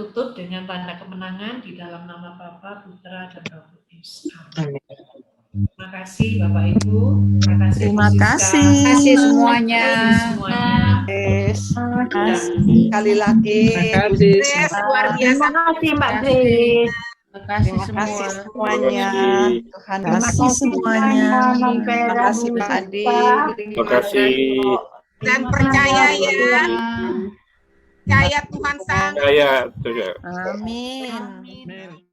tutup dengan tanda kemenangan di dalam nama Bapa, Putra, dan Roh Kudus. Amin. Terima kasih Bapak Ibu. Terima kasih. Terima kasih semuanya. Yes. Sekali lagi. Grace, luar biasa. Terima kasih Mbak Grace. Terima kasih semuanya. Tuhan Terima kasih berkati. semuanya. Terima kasih Pak Adi. Terima kasih. Dan percaya ya. Percaya Tuhan sanggup. Saya. Amin.